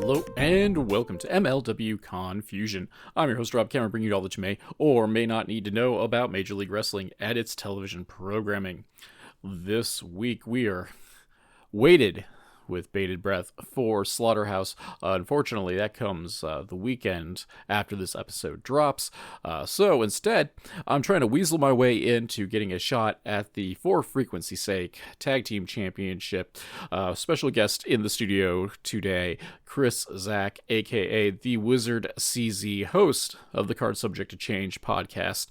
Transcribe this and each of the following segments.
Hello and welcome to MLW Confusion. I'm your host Rob Cameron, bringing you all that you may or may not need to know about Major League Wrestling and its television programming. This week we are waited with bated breath for Slaughterhouse. Unfortunately, that comes the weekend after this episode drops. So instead, I'm trying to weasel my way into getting a shot at the For Frequency's Sake Tag Team Championship. Special guest in the studio today, Chris Zach, aka the Wizard CZ, host of the Card Subject to Change podcast.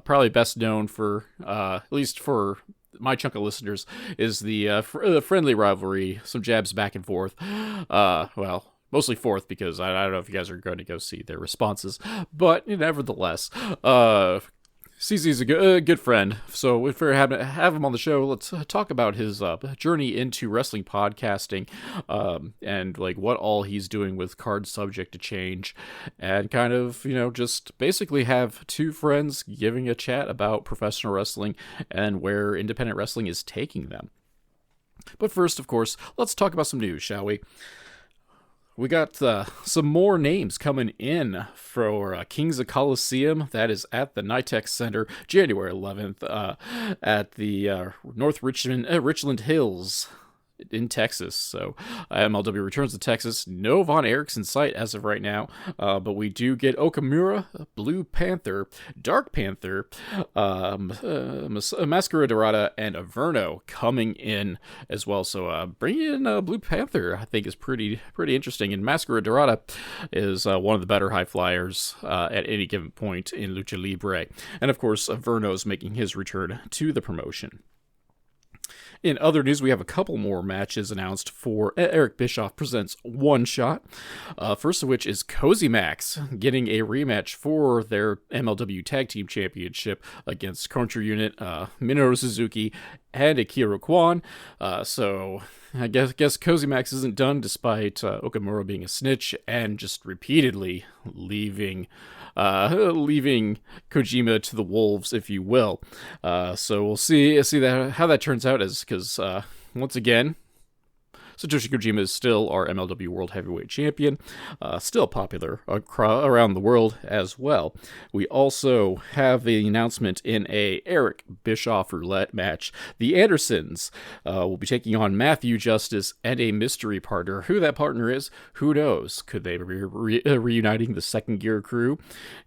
Probably best known for, at least for my chunk of listeners, is the friendly rivalry, some jabs back and forth. Well, mostly forth because I don't know if you guys are going to go see their responses, but nevertheless, CZ's a good friend, so if we're having have him on the show, let's talk about his journey into wrestling podcasting, and like what all he's doing with Card Subject to Change, and kind of, just basically have two friends giving a chat about professional wrestling and where independent wrestling is taking them. But first, of course, let's talk about some news, shall we? We got some more names coming in for Kings of Coliseum. That is at the NITEX Center, January 11th, at the North Richland Hills in Texas. So MLW returns to Texas. No Von Eric's in sight as of right now, but we do get Okamura, Blue Panther, Dark Panther, Mascara Dorada, and Averno coming in as well. So bringing in Blue Panther, I think, is pretty interesting. And Mascara Dorada is one of the better high flyers at any given point in Lucha Libre. And of course, Averno's making his return to the promotion. In other news, we have a couple more matches announced for Eric Bischoff Presents One Shot. First of which is Cozy Max getting a rematch for their MLW Tag Team Championship against Contra Unit, Minoru Suzuki, and Akira Kwan. So I guess Cozy Max isn't done, despite Okamura being a snitch and just repeatedly leaving Kojima to the wolves, if you will. So we'll see how that turns out, because once again, Satoshi Kojima is still our MLW World Heavyweight Champion, still popular around the world as well. We also have the announcement in a Eric Bischoff roulette match. The Andersons will be taking on Matthew Justice and a mystery partner. Who that partner is, who knows? Could they be reuniting the Second Gear crew?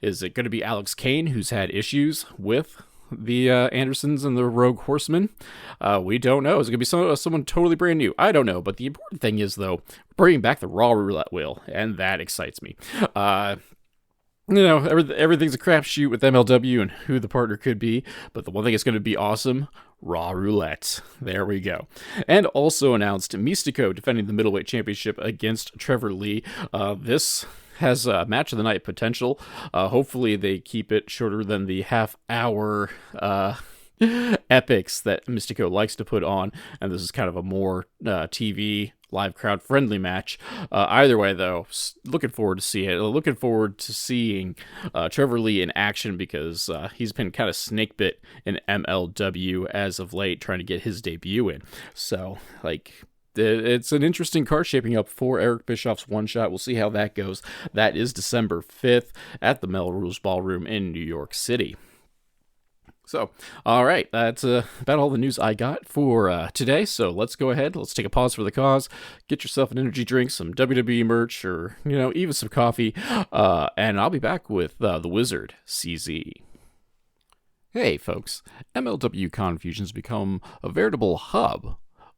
Is it going to be Alex Kane, who's had issues with the Andersons and the Rogue Horsemen? We don't know. Is it going to be someone totally brand new? I don't know. But the important thing is, though, bringing back the Raw roulette wheel, and that excites me. Everything's a crapshoot with MLW and who the partner could be, but the one thing that's going to be awesome, Raw roulette. There we go. And also announced Mystico defending the middleweight championship against Trevor Lee. This has a match of the night potential. Hopefully they keep it shorter than the half-hour epics that Mystico likes to put on, and this is kind of a more TV live crowd friendly match. Either way, though, looking forward to seeing it. Looking forward to seeing Trevor Lee in action, because he's been kind of snake bit in MLW as of late, trying to get his debut in. So, it's an interesting card shaping up for Eric Bischoff's One Shot. We'll see how that goes. That is December 5th at the Melrose Ballroom in New York City. So, all right, that's about all the news I got for today. So let's go ahead. Let's take a pause for the cause. Get yourself an energy drink, some WWE merch, or, even some coffee. And I'll be back with the Wizard CZ. Hey, folks. MLW Confusion's become a veritable hub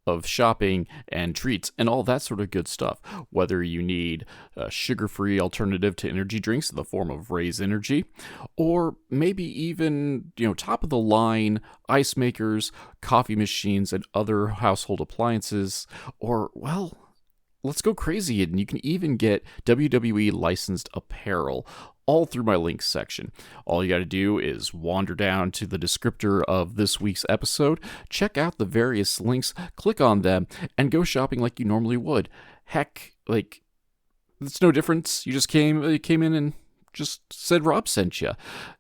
of shopping and treats and all that sort of good stuff. Whether you need a sugar-free alternative to energy drinks in the form of Raise Energy, or maybe even, top-of-the-line ice makers, coffee machines, and other household appliances, or, well, let's go crazy, and you can even get WWE licensed apparel, all through my links section. All you got to do is wander down to the descriptor of this week's episode, check out the various links, click on them, and go shopping like you normally would. Heck, it's no difference. You just came in and just said Rob sent you.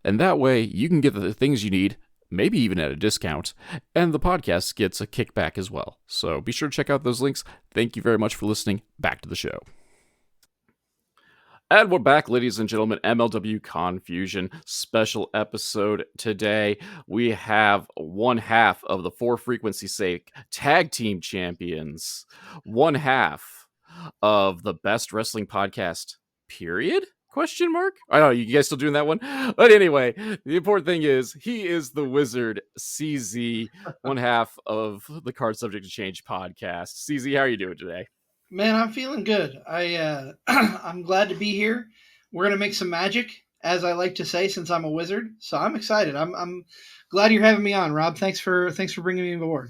And that way, you can get the things you need, maybe even at a discount, and the podcast gets a kickback as well. So be sure to check out those links. Thank you very much for listening. Back to the show. And we're back, ladies and gentlemen. MLW Confusion special episode today. We have one half of the For Frequency's Sake Tag Team Champions, one half of the best wrestling podcast, period? Question mark? I don't know, you guys still doing that one? But anyway, the important thing is he is the wizard, CZ, one half of the Card Subject to Change podcast. CZ, how are you doing today? Man, I'm feeling good. I'm glad to be here. We're gonna make some magic, as I like to say, since I'm a wizard. So I'm excited. I'm glad you're having me on, Rob. Thanks for bringing me aboard.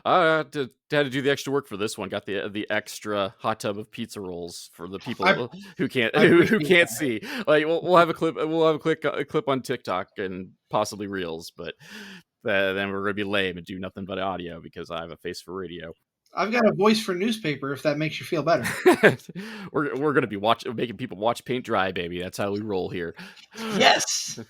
Had to do the extra work for this one. Got the extra hot tub of pizza rolls for the I, people who can't I who appreciate can't that. see. Like we'll have a clip. We'll have a clip on TikTok and possibly Reels, but then we're gonna be lame and do nothing but audio because I have a face for radio. I've got a voice for newspaper. If that makes you feel better. we're gonna be making people watch paint dry, baby. That's how we roll here. Yes.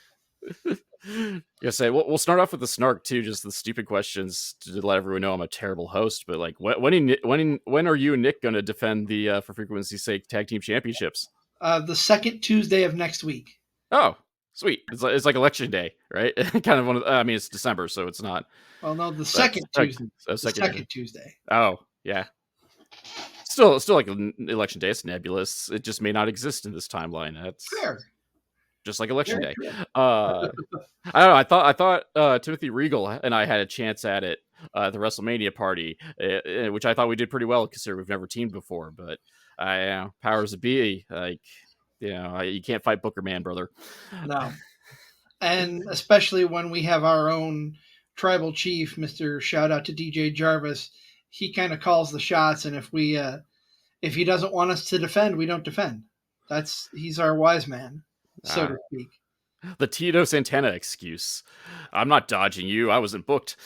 Yes, we'll start off with the snark too, just the stupid questions to let everyone know I'm a terrible host. But like, when are you and Nick going to defend the For Frequency's Sake Tag Team Championships? The second Tuesday of next week. Oh, sweet! It's like election day, right? Kind of one of. I mean, it's December, so it's not. Well, no, the That's second Tuesday. a The second. second Tuesday. Oh, yeah. Still like an election day. It's nebulous. It just may not exist in this timeline. That's Fair. just like election Very day. fair. I don't know. I thought Timothy Regal and I had a chance at it at the WrestleMania party, which I thought we did pretty well considering we've never teamed before. But powers that be, like you can't fight Booker Man, brother. No. And especially when we have our own tribal chief, Mr. Shout out to DJ Jarvis, he kind of calls the shots, and if he doesn't want us to defend, we don't defend. He's our wise man, so to speak. The Tito Santana excuse. I'm not dodging you. I wasn't booked.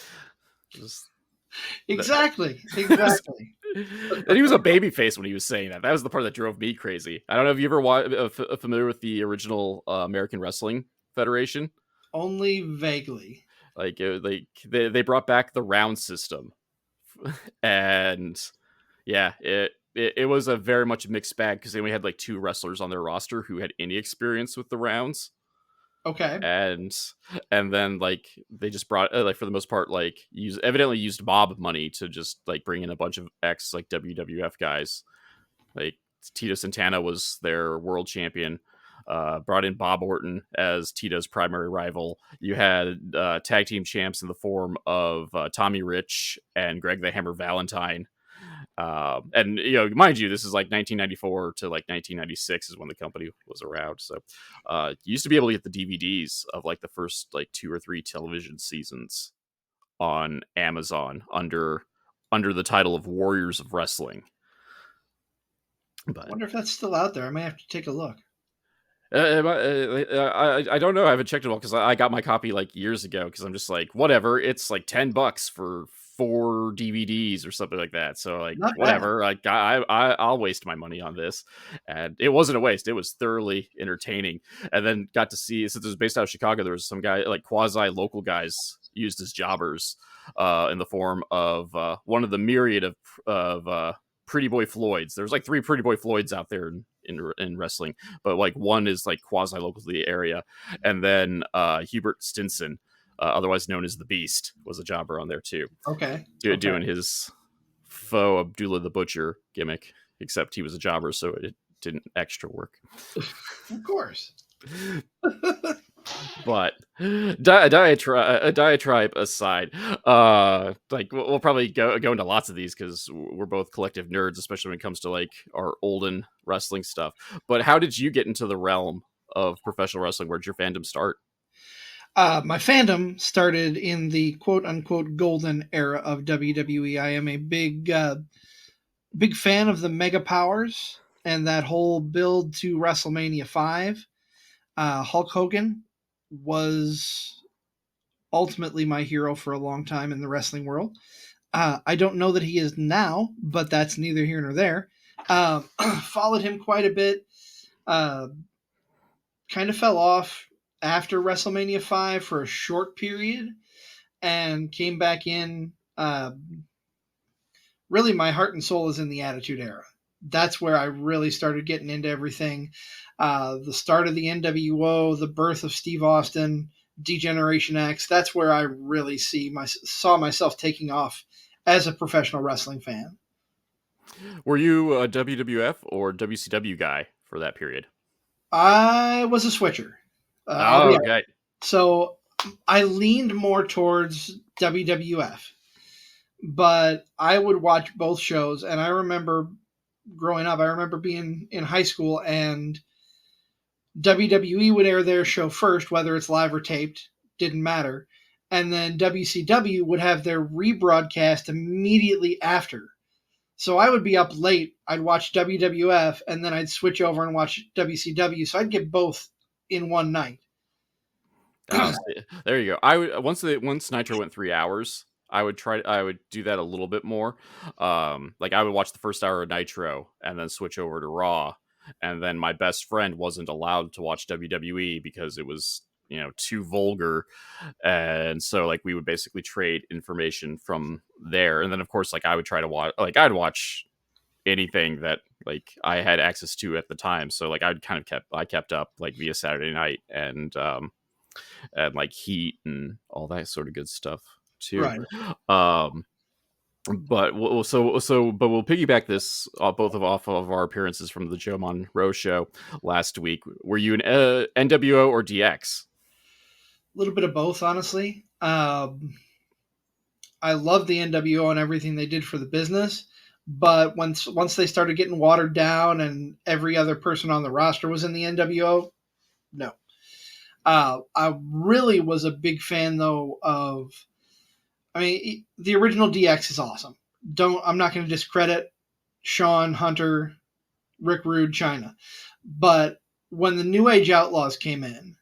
Exactly. And he was a babyface when he was saying that. That was the part that drove me crazy. I don't know if you ever familiar with the original American Wrestling Federation. Only vaguely. Like they brought back the round system, and yeah, it was a very much mixed bag because they only had like 2 wrestlers on their roster who had any experience with the rounds. Okay. And then like they just brought like for the most part like evidently used mob money to just like bring in a bunch of ex like WWF guys. Like Tito Santana was their world champion. Brought in Bob Orton as Tito's primary rival. You had tag team champs in the form of Tommy Rich and Greg the Hammer Valentine. And mind you, this is like 1994 to like 1996 is when the company was around. So you used to be able to get the DVDs of like the first like 2 or 3 television seasons on Amazon under the title of Warriors of Wrestling. But I wonder if that's still out there. I may have to take a look. I don't know. I haven't checked it all because I got my copy like years ago because I'm just like, whatever. It's like $10 for 4 DVDs or something like that. So like, Not whatever. Like I'll waste my money on this, and it wasn't a waste. It was thoroughly entertaining. And then got to see, since it was based out of Chicago, there was some guy like quasi local guys used as jobbers in the form of one of the myriad of Pretty Boy Floyds. There's like 3 Pretty Boy Floyds out there in wrestling, but like one is like quasi local to the area, and then Hubert Stinson, otherwise known as the Beast, was a jobber on there too. Okay. Doing his faux Abdullah the Butcher gimmick, except he was a jobber, so it didn't extra work. Of course. But diatribe aside, like we'll probably go into lots of these because we're both collective nerds, especially when it comes to like our olden wrestling stuff. But how did you get into the realm of professional wrestling? Where'd your fandom start? My fandom started in the quote unquote golden era of WWE. I am a big fan of the Mega Powers and that whole build to WrestleMania 5. Hulk Hogan was ultimately my hero for a long time in the wrestling world. I don't know that he is now, but that's neither here nor there. Followed him quite a bit. Kind of fell off after WrestleMania 5 for a short period and came back in. Really, my heart and soul is in the Attitude Era. that's where I really started getting into everything. The start of the NWO, the birth of Steve Austin, Degeneration X. That's where I really saw myself taking off as a professional wrestling fan. Were you a WWF or WCW guy for that period? I was a switcher. I'll Oh, be honest. okay. So I leaned more towards WWF, but I would watch both shows. And I remember growing up, I remember being in high school and WWE would air their show first, whether it's live or taped, didn't matter. And then WCW would have their rebroadcast immediately after. So I would be up late. I'd watch WWF and then I'd switch over and watch WCW. So I'd get both in one night. There you go. I would once Nitro went 3 hours. I would do that a little bit more. Like I would watch the first hour of Nitro and then switch over to Raw. And then my best friend wasn't allowed to watch WWE because it was too vulgar, and so like we would basically trade information from there. And then of course like I would try to watch I'd watch anything that like I had access to at the time. So like I kept up like via Saturday night and like Heat and all that sort of good stuff too. Right. Um, but but we'll piggyback this off of our appearances from the Joe Monroe show last week. Were you an NWO or DX? A little bit of both, honestly. I love the NWO and everything they did for the business, but once they started getting watered down and every other person on the roster was in the NWO, no. I really was a big fan though of. I mean, the original DX is awesome. I'm not going to discredit Sean Hunter, Rick Rude, China, but when the New Age Outlaws came in,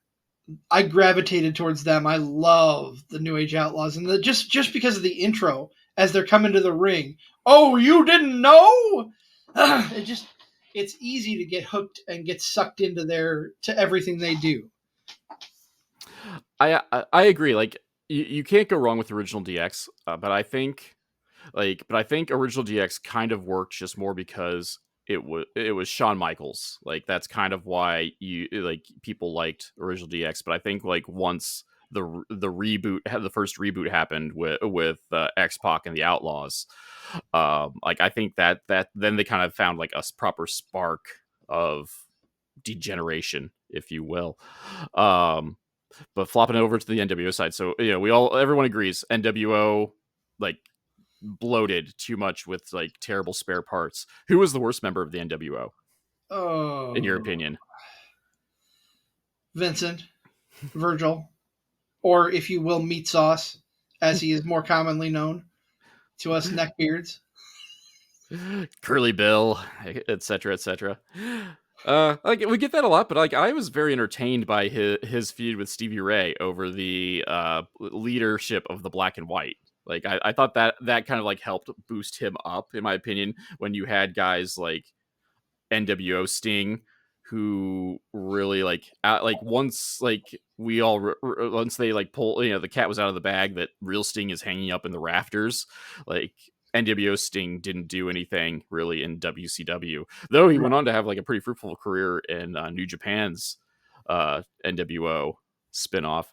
I gravitated towards them. I love the New Age Outlaws, and just because of the intro as they're coming to the ring. Oh, you didn't know? It's easy to get hooked and get sucked into to everything they do. I agree. Like you can't go wrong with original DX, but I think original DX kind of worked just more because it was Shawn Michaels. Like that's kind of why people liked original DX. But I think like once the first reboot happened with X Pac and the Outlaws, like I think that then they kind of found like a proper spark of degeneration, if you will. But flopping over to the NWO side, so everyone agrees NWO like bloated too much with like terrible spare parts. Who was the worst member of the NWO in your Oh, opinion? Vincent, Virgil, or if you will, Meat Sauce, as he is more commonly known to us neckbeards. Curly Bill, etc., etc. Like we get that a lot, but like I was very entertained by his feud with Stevie Ray over the leadership of the Black and White. Like I thought that kind of like helped boost him up, in my opinion, when you had guys like NWO Sting, who really like once they like pull, the cat was out of the bag that real Sting is hanging up in the rafters. Like NWO Sting didn't do anything really in WCW, though he went on to have like a pretty fruitful career in New Japan's NWO spinoff.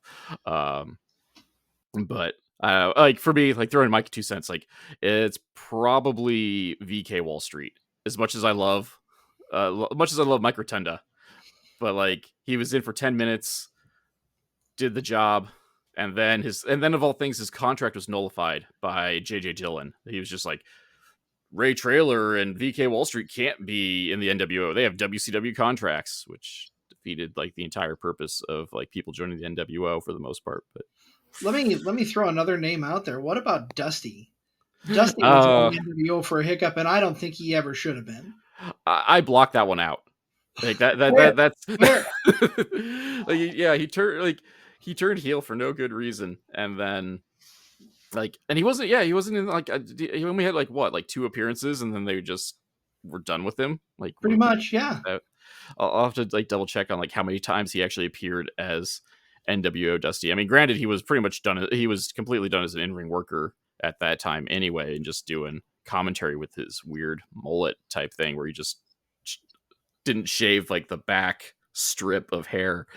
But like for me, like throwing my 2 cents, like it's probably VK Wall Street. As much as I love Mike Rotunda, but like he was in for 10 minutes, did the job, and then of all things, his contract was nullified by JJ Dillon. He was just like, Ray Traylor and VK Wall Street can't be in the NWO. They have WCW contracts, which defeated like the entire purpose of like people joining the NWO for the most part. But let me throw another name out there. What about Dusty? Dusty was in the NWO for a hiccup, and I don't think he ever should have been. I blocked that one out. Like that's like yeah, he turned heel for no good reason, and then like he wasn't in like he only had like what, like 2 appearances, and then they just were done with him. Like Pretty much, yeah. I'll have to like double check on like how many times he actually appeared as NWO Dusty. I mean, granted, he was pretty much done. He was completely done as an in-ring worker at that time anyway, and just doing commentary with his weird mullet type thing where he just didn't shave like the back strip of hair.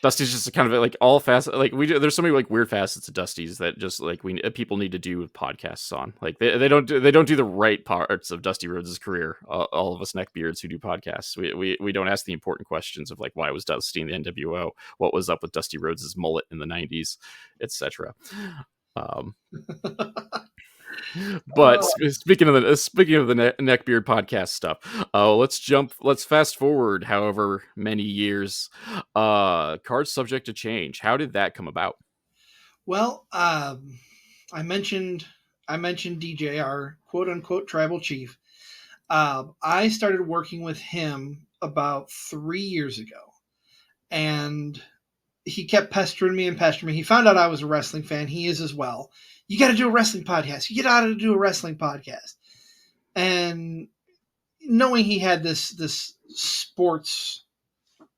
Dusty's just kind of like all facets. Like there's so many like weird facets of Dusty's that just like people need to do podcasts on. Like they don't do the right parts of Dusty Rhodes' career. All of us neckbeards who do podcasts, we don't ask the important questions of like why was Dusty in the NWO, what was up with Dusty Rhodes' mullet in the '90s, etc. But speaking of the neckbeard podcast stuff, let's fast forward however many years. Cards subject to change. How did that come about? Well, I mentioned DJ, our quote unquote tribal chief. I started working with him about 3 years ago, and he kept pestering me. He found out I was a wrestling fan. He is as well. You got to do a wrestling podcast. You got to do a wrestling podcast. And knowing he had this sports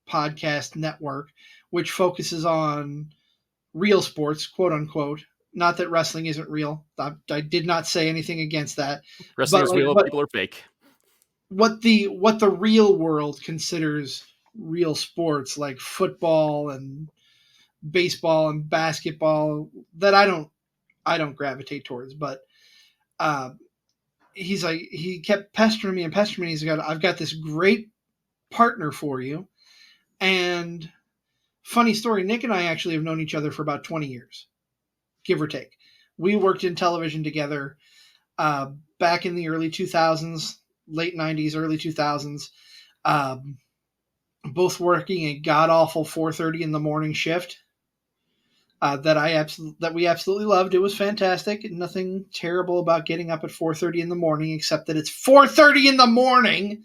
podcast network, which focuses on real sports, quote unquote. Not that wrestling isn't real. I did not say anything against that. Wrestling is real. People are fake. What the real world considers real sports, like football and baseball and basketball, that I don't gravitate towards. But he kept pestering me. He's got, I've got this great partner for you. And funny story, Nick and I actually have known each other for about 20 years, give or take. We worked in television together back in the early 2000s, late 90s, early 2000s, both working a god-awful 4:30 in the morning shift that we absolutely loved. It was fantastic. Nothing terrible about getting up at 4:30 in the morning, except that it's 4:30 in the morning.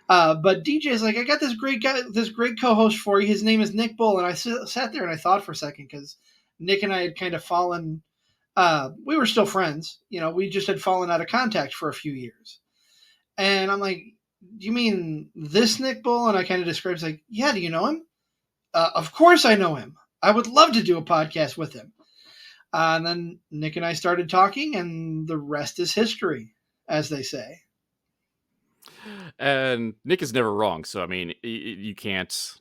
But DJ's like, I got this great guy, this great co-host for you. His name is Nick Bull. And I sat there and I thought for a second, because Nick and I had kind of fallen, we were still friends. We just had fallen out of contact for a few years. And I'm like, do you mean this Nick Bull? And I kind of described, like, yeah, do you know him? Of course I know him. I would love to do a podcast with him. And then Nick and I started talking, and the rest is history, as they say. And Nick is never wrong. So, I mean, you can't,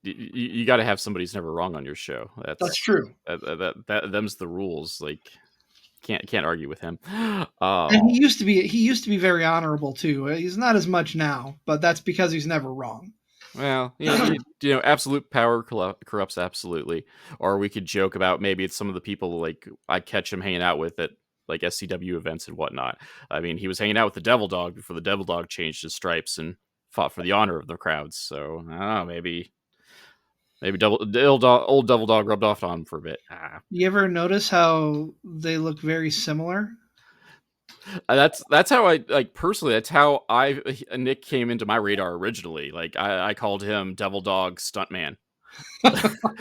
you got to have somebody who's never wrong on your show. That's true. Them's the rules. Like, can't argue with him. And he used to be very honorable too. He's not as much now, but that's because he's never wrong. Well, absolute power corrupts absolutely. Or we could joke about maybe it's some of the people like I catch him hanging out with at like SCW events and whatnot. I mean, he was hanging out with the Devil Dog before the Devil Dog changed his stripes and fought for the honor of the crowds. So I don't know, maybe old Devil Dog rubbed off on him for a bit. You ever notice how they look very similar? That's how I like personally. That's how Nick came into my radar originally. Like I called him Devil Dog Stuntman,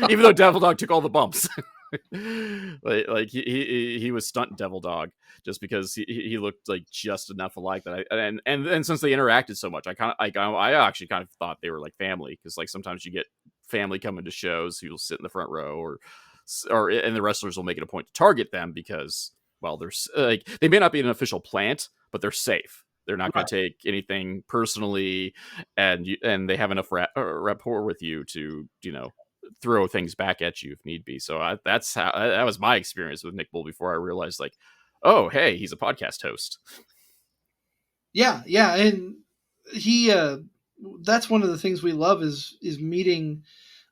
even though Devil Dog took all the bumps. like he was Stunt Devil Dog just because he looked like just enough alike that and since they interacted so much, I actually kind of thought they were like family, because like sometimes you get family coming to shows who'll sit in the front row or and the wrestlers will make it a point to target them because, well, there's like they may not be an official plant, but they're safe. They're not going to take anything personally, and they have enough rapport with you to throw things back at you if need be. So that was my experience with Nick Bull before I realized, like, oh, hey, he's a podcast host. Yeah, and he that's one of the things we love is meeting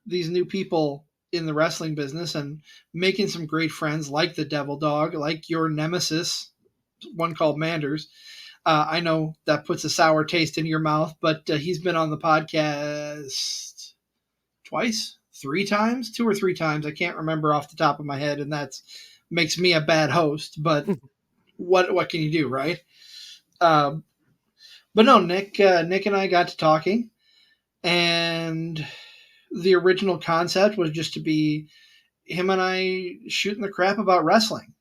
these new people in the wrestling business and making some great friends, like the Devil Dog, like your nemesis, one called Manders. I know that puts a sour taste in your mouth, but he's been on the podcast twice, 3 times, 2 or 3 times. I can't remember off the top of my head, and that makes me a bad host. But what can you do, right? But no, Nick and I got to talking, and the original concept was just to be him and I shooting the crap about wrestling.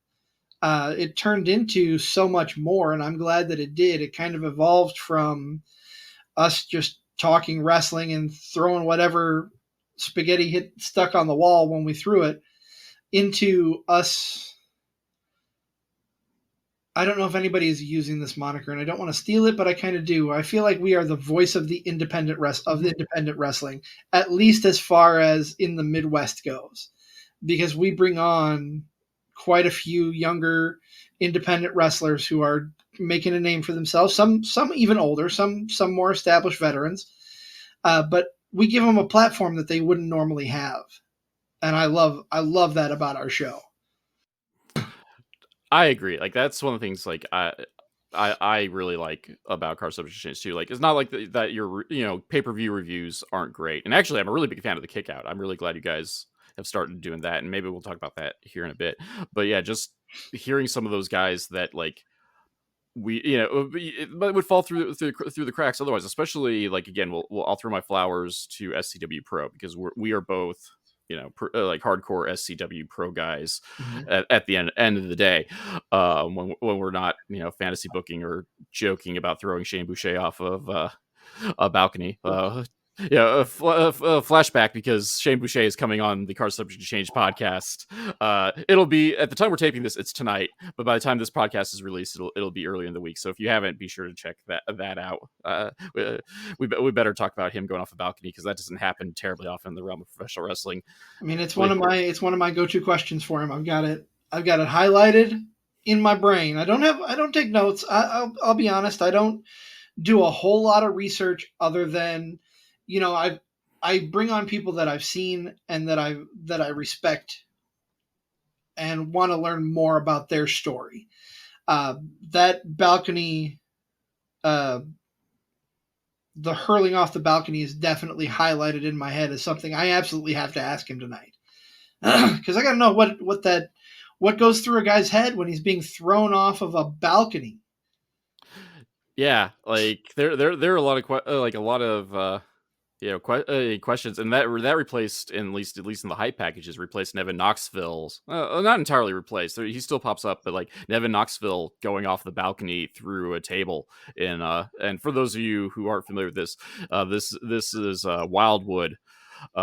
It turned into so much more, and I'm glad that it did. It kind of evolved from us just talking wrestling and throwing whatever spaghetti hit stuck on the wall when we threw it into us. I don't know if anybody is using this moniker, and I don't want to steal it, but I kind of do. I feel like we are the voice of the independent wrestling, at least as far as in the Midwest goes, because we bring on quite a few younger independent wrestlers who are making a name for themselves. Some even older, some more established veterans, but we give them a platform that they wouldn't normally have, and I love that about our show. I agree. Like that's one of the things like I really like about Card Substitutions too. Like it's not like that your pay-per-view reviews aren't great. And actually, I'm a really big fan of the kick out. I'm really glad you guys have started doing that, and maybe we'll talk about that here in a bit. But yeah, just hearing some of those guys that like it would fall through the cracks otherwise. Especially like again, I'll throw my flowers to SCW Pro because we are both like hardcore SCW Pro guys at the end of the day, when we're not fantasy booking or joking about throwing Shane Boucher off of a balcony. Flashback because Shane Boucher is coming on the Card Subject Change podcast. It'll be at the time we're taping this, it's tonight, but by the time this podcast is released, it'll be early in the week. So if you haven't, be sure to check that out. We better talk about him going off a balcony because that doesn't happen terribly often in the realm of professional wrestling. I mean, it's one of my go-to questions for him. I've got it highlighted in my brain. I don't take notes. I'll be honest. I don't do a whole lot of research other than, I bring on people that I've seen and that I respect and want to learn more about their story. That balcony, the hurling off the balcony is definitely highlighted in my head as something I absolutely have to ask him tonight. Because I got to know what goes through a guy's head when he's being thrown off of a balcony. Yeah, like there are a lot of questions, and that replaced, at least in the hype packages, replaced Nevin Knoxville's. Not entirely replaced. He still pops up, but like Nevin Knoxville going off the balcony through a table and for those of you who aren't familiar with this, this is Wildwood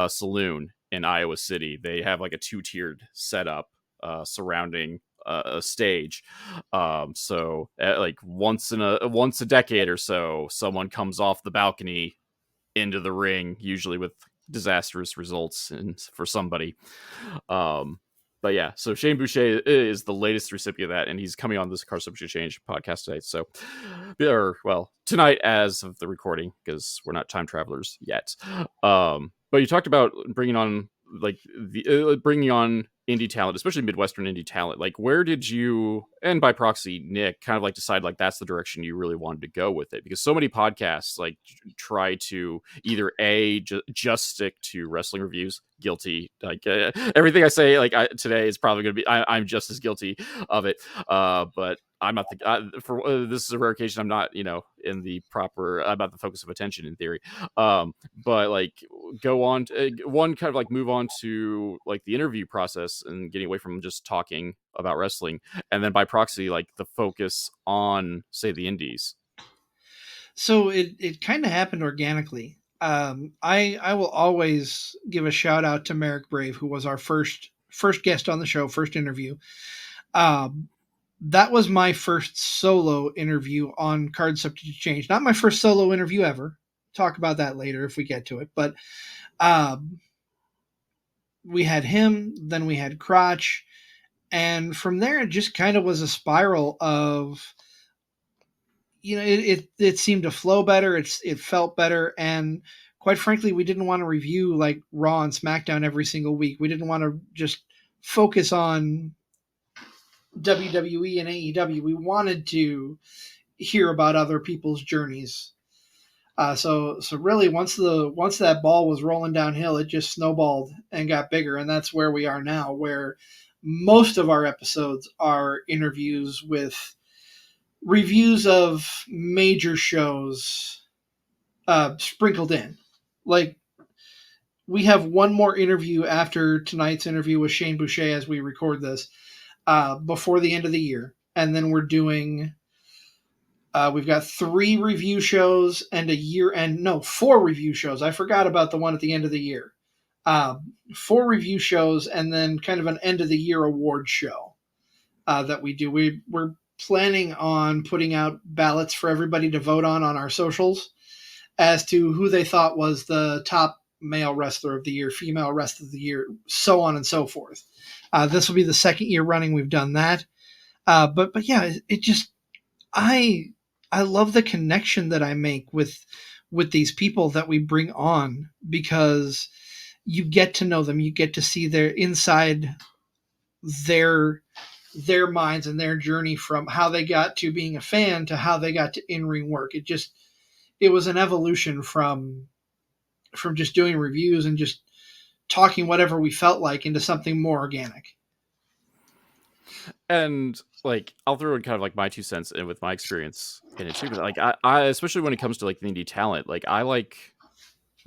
Saloon in Iowa City. They have like a 2-tiered setup surrounding a stage. So like once a decade or so, someone comes off the balcony into the ring, usually with disastrous results for somebody. But yeah, so Shane Boucher is the latest recipient of that, and he's coming on this Card Substitute Change podcast today. So, tonight as of the recording, because we're not time travelers yet. But you talked about bringing on indie talent, especially Midwestern indie talent. Like, where did you, and by proxy, Nick, kind of like decide like that's the direction you really wanted to go with it? Because so many podcasts like try to either just stick to wrestling reviews. Guilty. Like everything I say today is probably going to be I'm just as guilty of it. But I'm not this is a rare occasion. I'm not in the proper. I'm not the focus of attention in theory. But like go on one kind of like move on to like the interview process and getting away from just talking about wrestling, and then by proxy like the focus on say the indies. So it kind of happened organically. I will always give a shout out to Merrick Brave, who was our first guest on the show, first interview. That was my first solo interview on Card Substitute Change. Not my first solo interview ever. Talk about that later if we get to it. But we had him, then we had Crotch, and from there it just kind of was a spiral of, it seemed to flow better. It felt better. And quite frankly, we didn't want to review like Raw and SmackDown every single week. We didn't want to just focus on WWE and AEW. We wanted to hear about other people's journeys. So really once that ball was rolling downhill, it just snowballed and got bigger. And that's where we are now, where most of our episodes are interviews with reviews of major shows sprinkled in. Like, we have one more interview after tonight's interview with Shane Boucher as we record this before the end of the year. And then we're doing, we've got 3 review shows and 4 review shows. I forgot about the one at the end of the year. uh, 4 review shows, and then kind of an end of the year award show that we do. We're planning on putting out ballots for everybody to vote on our socials as to who they thought was the top male wrestler of the year, female wrestler of the year, so on and so forth. This will be the second year running we've done that. But yeah, it just I love the connection that I make with these people that we bring on, because you get to know them, you get to see their inside their their minds and their journey from how they got to being a fan to how they got to in-ring work. It was an evolution from just doing reviews and just talking whatever we felt like into something more organic. And like, I'll throw in kind of like my 2 cents in with my experience in it too. But like, I especially when it comes to like the indie talent, like I like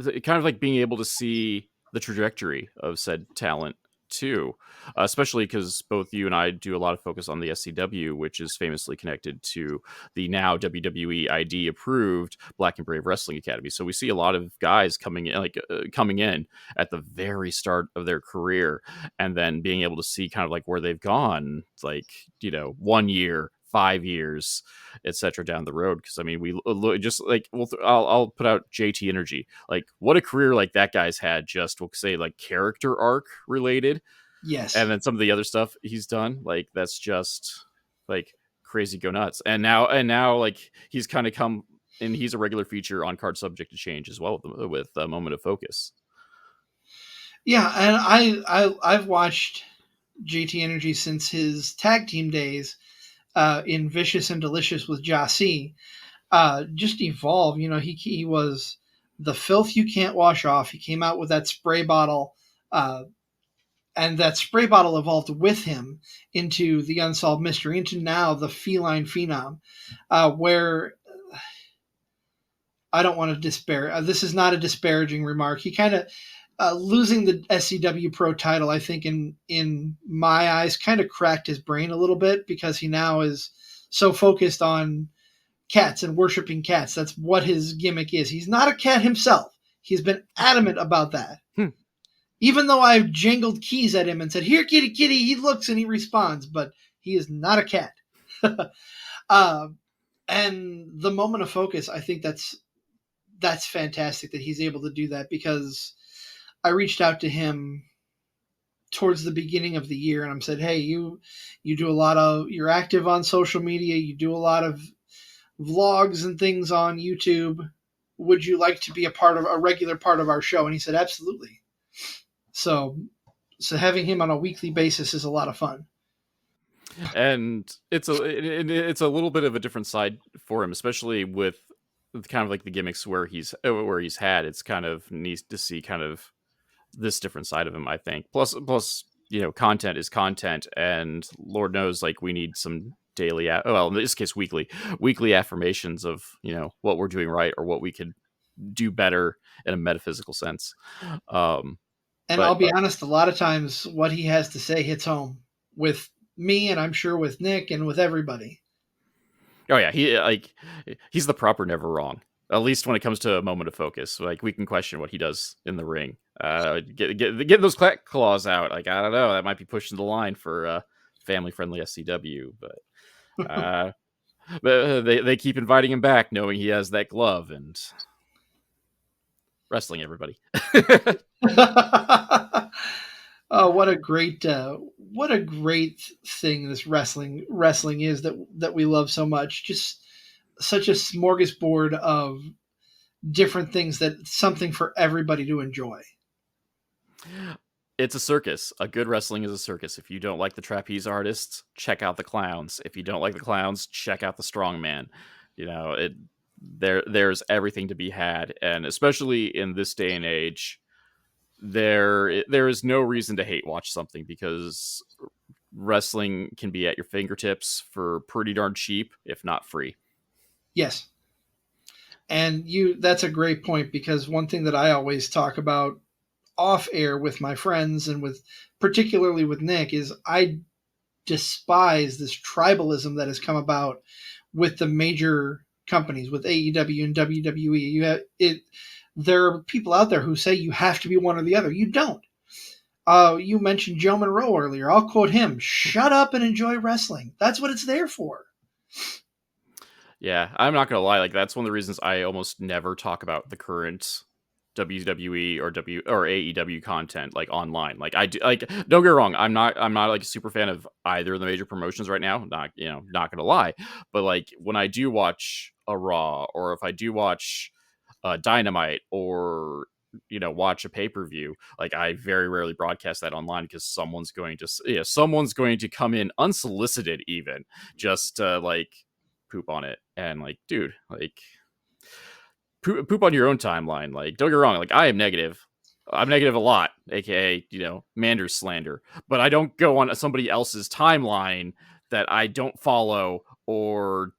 kind of like being able to see the trajectory of said talent too, especially because both you and I do a lot of focus on the SCW, which is famously connected to the now WWE ID approved Black and Brave Wrestling Academy. So we see a lot of guys coming in, coming in at the very start of their career, and then being able to see kind of like where they've gone, like 1 year, 5 years, etc. down the road. Because I mean, we just like I'll put out JT Energy. Like, what a career like that guy's had. Just we'll say like character arc related, Yes. and then some of the other stuff he's done. Like that's just like crazy, go nuts. And now like he's kind of come and he's a regular feature on Card Subject to Change as well with Moment of Focus. Yeah, and I've watched JT Energy since his tag team days in Vicious and Delicious with Jasi. Just evolve. He was the filth you can't wash off. He came out with that spray bottle, and that spray bottle evolved with him into the Unsolved Mystery, into now the Feline Phenom, where I don't want to despair. This is not a disparaging remark. He kind of losing the SCW Pro title, I think, in my eyes, kind of cracked his brain a little bit, because he now is so focused on cats and worshiping cats. That's what his gimmick is. He's not a cat himself. He's been adamant about that. Even though I've jangled keys at him and said, "Here, kitty, kitty," he looks and he responds, but he is not a cat. And the Moment of Focus, I think that's fantastic that he's able to do that, because I reached out to him towards the beginning of the year and I said, "Hey, you're active on social media, you do a lot of vlogs and things on YouTube. Would you like to be a regular part of our show?" And he said, "Absolutely." So having him on a weekly basis is a lot of fun. And it's a little bit of a different side for him, especially with kind of like the gimmicks where he's had. It's kind of neat to see kind of this different side of him, I think. Plus, content is content, and Lord knows, like, we need some daily, in this case, weekly affirmations of what we're doing right or what we could do better in a metaphysical sense. And I'll be honest, a lot of times what he has to say hits home with me, and I'm sure with Nick and with everybody. Oh yeah, he's the proper never wrong. At least when it comes to a Moment of Focus, like we can question what he does in the ring. Get those claws out. Like, I don't know, that might be pushing the line for family friendly SCW, but they keep inviting him back, knowing he has that glove and wrestling everybody. Oh, what a great thing this wrestling is that we love so much. Just such a smorgasbord of different things, that something for everybody to enjoy. It's a circus. A good wrestling is a circus. If you don't like the trapeze artists, check out the clowns. If you don't like the clowns, check out the strongman. There's everything to be had, and especially in this day and age, there is no reason to hate watch something, because wrestling can be at your fingertips for pretty darn cheap, if not free. Yes. And that's a great point, because one thing that I always talk about off air with my friends and particularly with Nick is I despise this tribalism that has come about with the major companies, with AEW and WWE. There are people out there who say you have to be one or the other. You don't. You mentioned Joe Monroe earlier. I'll quote him: "Shut up and enjoy wrestling. That's what it's there for." Yeah, I'm not gonna lie. Like that's one of the reasons I almost never talk about the current WWE or AEW content like online. Like I do. Like don't get me wrong. I'm not like a super fan of either of the major promotions right now. Not gonna lie. But like when I do watch a Raw or if I do watch Dynamite or watch a pay-per-view, like I very rarely broadcast that online because someone's going to come in unsolicited even just like poop on it. And like dude, like poop on your own timeline. Like don't get me wrong, like I'm negative a lot, aka Manders slander, but I don't go on somebody else's timeline that I don't follow or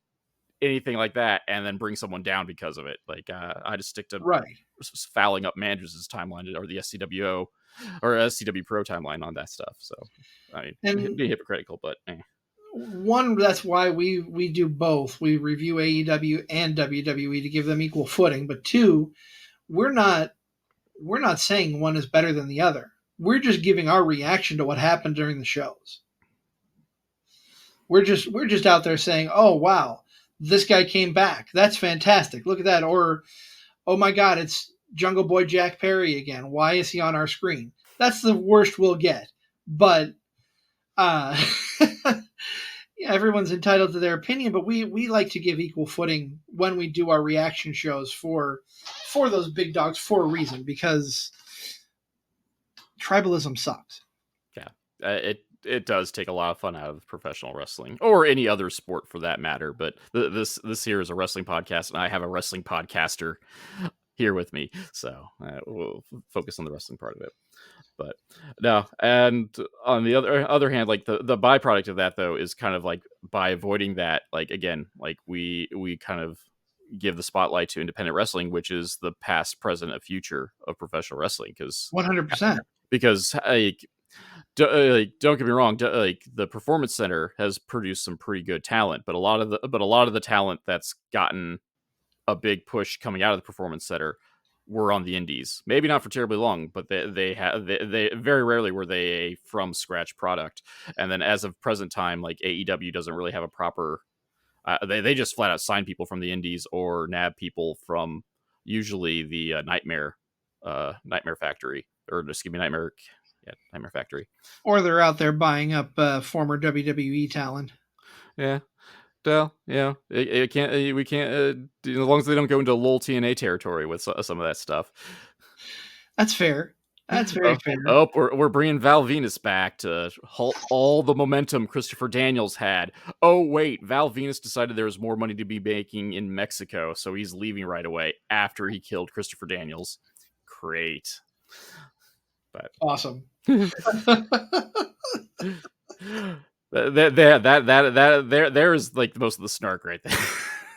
anything like that and then bring someone down because of it. Like I just stick to Right. fouling up Manders' timeline or the SCWO or SCW Pro timeline on that stuff. So I mean, And be hypocritical, but one, that's why we do both. We review AEW and WWE to give them equal footing. But two, we're not saying one is better than the other. We're just giving our reaction to what happened during the shows. We're just out there saying, "Oh wow, this guy came back. That's fantastic. Look at that." Or, "Oh my God, it's Jungle Boy Jack Perry again. Why is he on our screen?" That's the worst we'll get. But uh, yeah, everyone's entitled to their opinion. But we like to give equal footing when we do our reaction shows for those big dogs for a reason, because tribalism sucks. yeah, it does take a lot of fun out of professional wrestling or any other sport for that matter. But this here is a wrestling podcast, and I have a wrestling podcaster here with me, so we'll focus on the wrestling part of it. But no, and on the other hand, like the byproduct of that though is kind of like by avoiding that, like again, like we kind of give the spotlight to independent wrestling, which is the past, present, and future of professional wrestling. 100%. Because like, don't get me wrong, like the Performance Center has produced some pretty good talent, but a lot of the talent that's gotten a big push coming out of the Performance Center were on the indies. Maybe not for terribly long, but they very rarely were they a from scratch product. And then as of present time, like AEW doesn't really have a proper. They just flat out sign people from the indies or nab people from usually the Nightmare Factory, or excuse me, Nightmare Factory. Or they're out there buying up former WWE talent. Yeah. Well, it can't. We can't. As long as they don't go into LOL TNA territory with some of that stuff. That's fair. That's very fair. We're bringing Val Venus back to halt all the momentum Christopher Daniels had. Oh wait, Val Venus decided there was more money to be making in Mexico, so he's leaving right away after he killed Christopher Daniels. Great, but awesome. There's like most of the snark right there.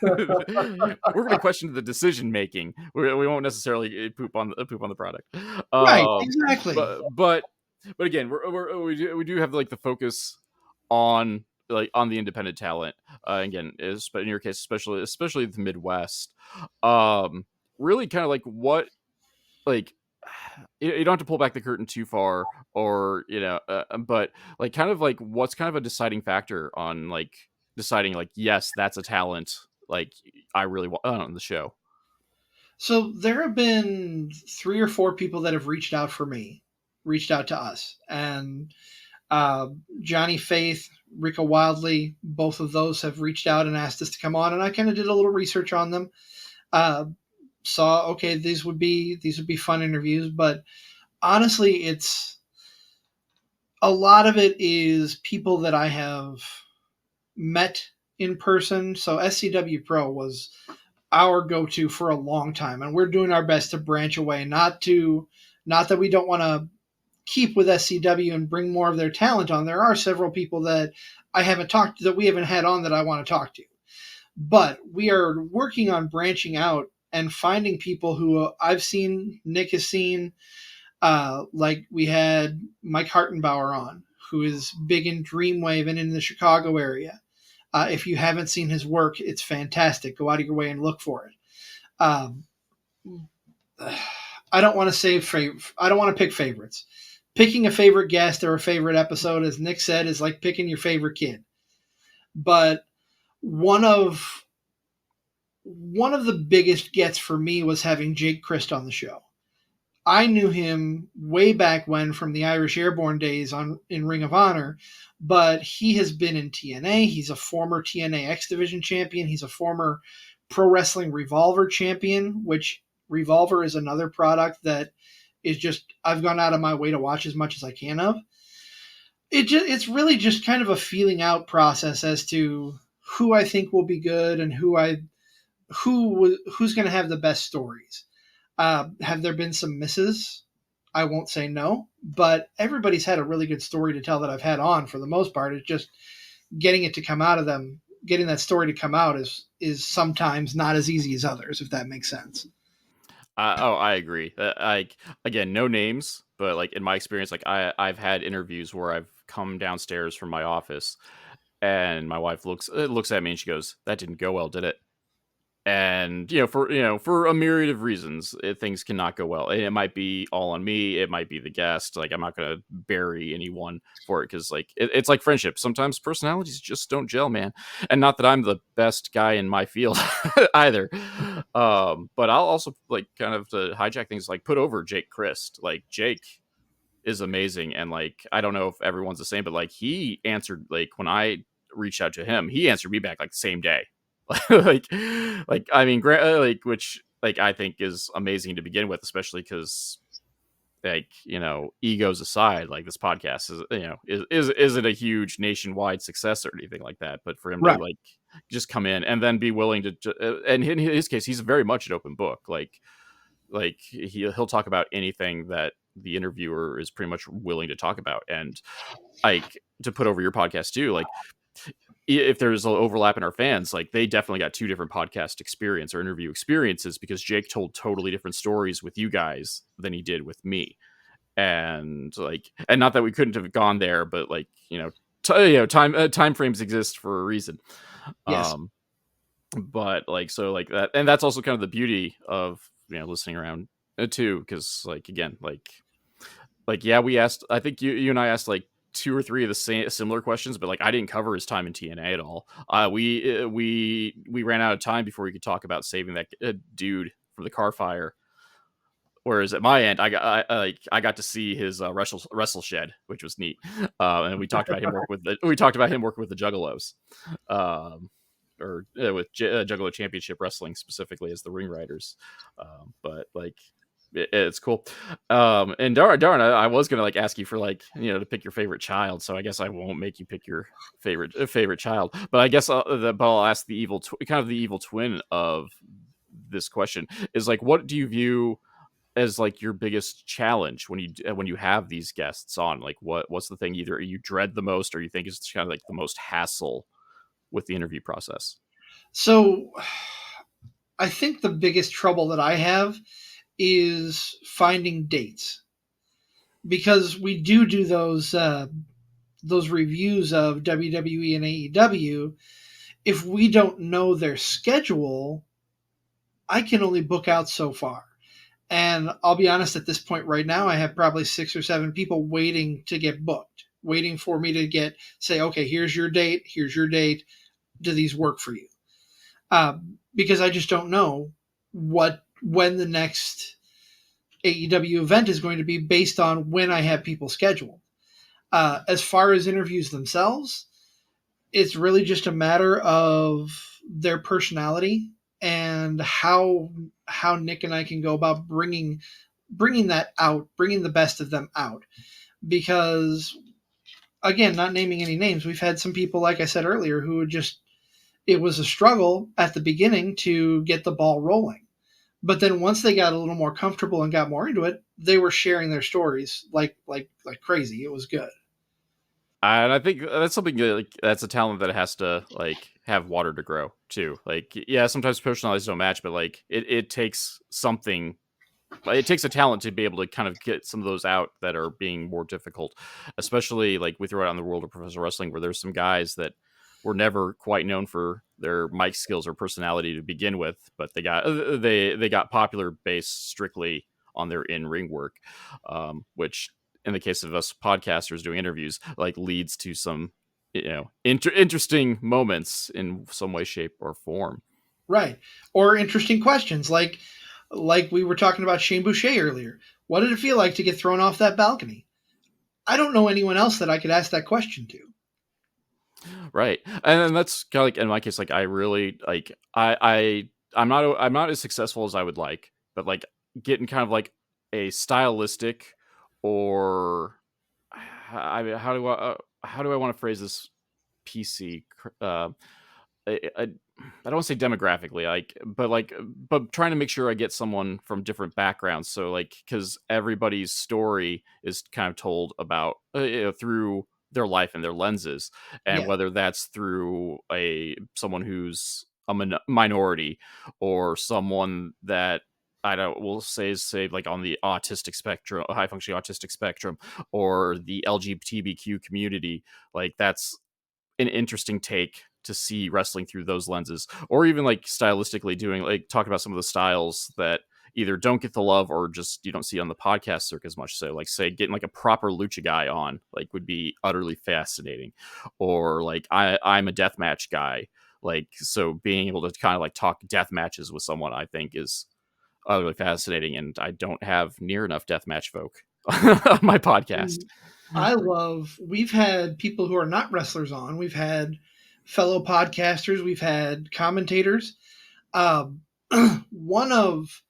We're going to question the decision making. We won't necessarily poop on the product, right? Exactly. But again, we do have like the focus on the independent talent. Again, but in your case, especially the Midwest. Really kind of like what like. You don't have to pull back the curtain too far, or but like kind of like what's kind of a deciding factor on like deciding like yes, that's a talent like I really want on the show. So there have been 3 or 4 people that have reached out to us, and Johnny Faith, Rika Wildley, both of those have reached out and asked us to come on, and I kind of did a little research on them. Saw, okay, these would be fun interviews, but honestly, it's a lot of it is people that I have met in person. So SCW Pro was our go-to for a long time, and we're doing our best to branch away. Not that we don't want to keep with SCW and bring more of their talent on. There are several people that we haven't had on that I want to talk to, but we are working on branching out and finding people who I've seen, Nick has seen. Like we had Mike Hartenbauer on, who is big in Dreamwave and in the Chicago area. If you haven't seen his work, it's fantastic. Go out of your way and look for it. I don't want to say I don't want to pick favorites. Picking a favorite guest or a favorite episode, as Nick said, is like picking your favorite kid. But one of one of the biggest gets for me was having Jake Christ on the show. I knew him way back when from the Irish Airborne days on in Ring of Honor, but he has been in TNA. He's a former TNA X Division champion. He's a former Pro Wrestling Revolver champion, which Revolver is another product that is just I've gone out of my way to watch as much as I can of. It's really just kind of a feeling out process as to who I think will be good and who's going to have the best stories. Have there been some misses? I won't say no, but everybody's had a really good story to tell that I've had on for the most part. It's just getting it to come out of them, getting that story to come out is sometimes not as easy as others, if that makes sense. I agree. Like again, no names, but like in my experience, like I've had interviews where I've come downstairs from my office, and my wife looks at me and she goes, "That didn't go well, did it?" And for a myriad of reasons, things cannot go well. And it might be all on me, it might be the guest. Like I'm not gonna bury anyone for it, because like it's like friendship, sometimes personalities just don't gel, man. And not that I'm the best guy in my field either. But I'll also like kind of to hijack things, like put over Jake Christ. Like Jake is amazing, and like I don't know if everyone's the same, but like he answered, like when I reached out to him, he answered me back like same day. like I mean, like which like I think is amazing to begin with, especially because like egos aside, like this podcast is isn't a huge nationwide success or anything like that, but for him to Right. like just come in and then be willing to and in his case, he's very much an open book. Like he'll talk about anything that the interviewer is pretty much willing to talk about. And like to put over your podcast too, like if there's an overlap in our fans, like they definitely got two different podcast experience or interview experiences, because Jake told totally different stories with you guys than he did with me. And like, and not that we couldn't have gone there, but like, time frames exist for a reason. Yes. But like, so like that, and that's also kind of the beauty of, listening around too. Cause like, again, like, yeah, we asked, I think you and I asked like two or three of the similar questions, but like I didn't cover his time in TNA at all. We ran out of time before we could talk about saving that dude from the car fire. Whereas at my end, I got to see his wrestle shed, which was neat, and we talked about him working with the Juggalos, or with Juggalo Championship Wrestling specifically as the ring riders, but like it's cool. And darn, I was gonna like ask you for like to pick your favorite child, so I guess I won't make you pick your favorite child, but I guess I'll ask the kind of the evil twin of this question is like, what do you view as like your biggest challenge when you have these guests on? Like what's the thing either you dread the most, or you think is kind of like the most hassle with the interview process? So I think the biggest trouble that I have is finding dates, because we do those reviews of WWE and AEW. If we don't know their schedule, I can only book out so far. And I'll be honest, at this point right now, I have probably 6 or 7 people waiting to get booked, waiting for me to say, okay, here's your date. Here's your date. Do these work for you? Because I just don't know when the next AEW event is going to be based on when I have people scheduled. As far as interviews themselves, it's really just a matter of their personality and how Nick and I can go about bringing that out, bringing the best of them out. Because again, not naming any names, we've had some people, like I said earlier, who it was a struggle at the beginning to get the ball rolling. But then once they got a little more comfortable and got more into it, they were sharing their stories like crazy. It was good. And I think that's something like that's a talent that has to like have water to grow too. Like, yeah, sometimes personalities don't match, but like it takes something. It takes a talent to be able to kind of get some of those out that are being more difficult, especially like we throw it out in the world of professional wrestling, where there's some guys that were never quite known for their mic skills or personality to begin with, but they got popular based strictly on their in ring work, which in the case of us podcasters doing interviews, like leads to some interesting moments in some way, shape, or form. Right. Or interesting questions like we were talking about Shane Boucher earlier. What did it feel like to get thrown off that balcony? I don't know anyone else that I could ask that question to. Right. And then that's kind of like in my case, like I really like I'm not as successful as I would like, but like getting kind of like a stylistic or how do I want to phrase this PC I don't want to say demographically, but trying to make sure I get someone from different backgrounds. So, like, because everybody's story is kind of told about through their life and their lenses, and Yeah. whether that's through someone who's a minority or someone that I don't will say like on the autistic spectrum, high functioning autistic spectrum, or the LGBTQ community, like that's an interesting take to see wrestling through those lenses, or even like stylistically doing like talk about some of the styles that either don't get the love or just you don't see on the podcast circuit as much. So like say getting like a proper lucha guy on like would be utterly fascinating, or like I'm a deathmatch guy, like so being able to kind of like talk death matches with someone I think is utterly fascinating, and I don't have near enough deathmatch folk on my podcast. We've had people who are not wrestlers on. We've had fellow podcasters. We've had commentators. Um, one of,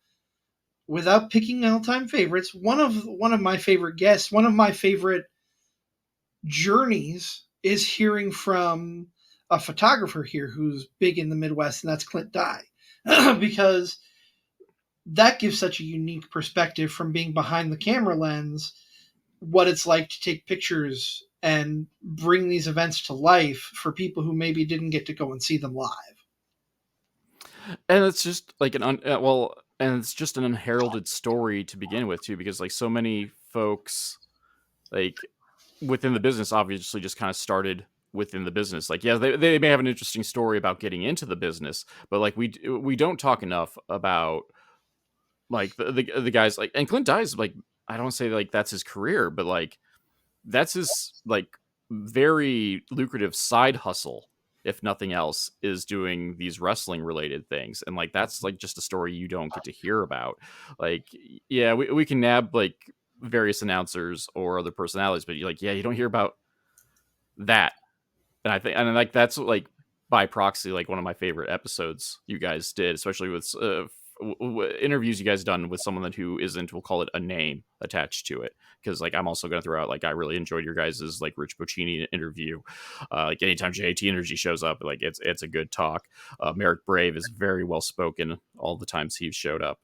without picking all-time favorites, one of my favorite guests, one of my favorite journeys is hearing from a photographer here who's big in the Midwest, and that's Clint Dye, because that gives such a unique perspective from being behind the camera lens, what it's like to take pictures and bring these events to life for people who maybe didn't get to go and see them live. And it's just like and it's just an unheralded story to begin with too, because like so many folks like within the business obviously just kind of started within the business. Like yeah, they may have an interesting story about getting into the business, but like we don't talk enough about like the guys like, and Clint Dye's like, I don't say like that's his career, but like that's his like very lucrative side hustle, if nothing else, is doing these wrestling related things. And like that's like just a story you don't get to hear about. Like yeah, we can nab like various announcers or other personalities, but you like yeah, you don't hear about that. And I think and like that's like by proxy like one of my favorite episodes you guys did, especially with interviews you guys done with someone who isn't, we'll call it, a name attached to it. Because like I'm also going to throw out like I really enjoyed your guys's like Rich Bocchini interview. Like anytime JT Energy shows up, like it's a good talk. Merrick Brave is very well spoken all the times he showed up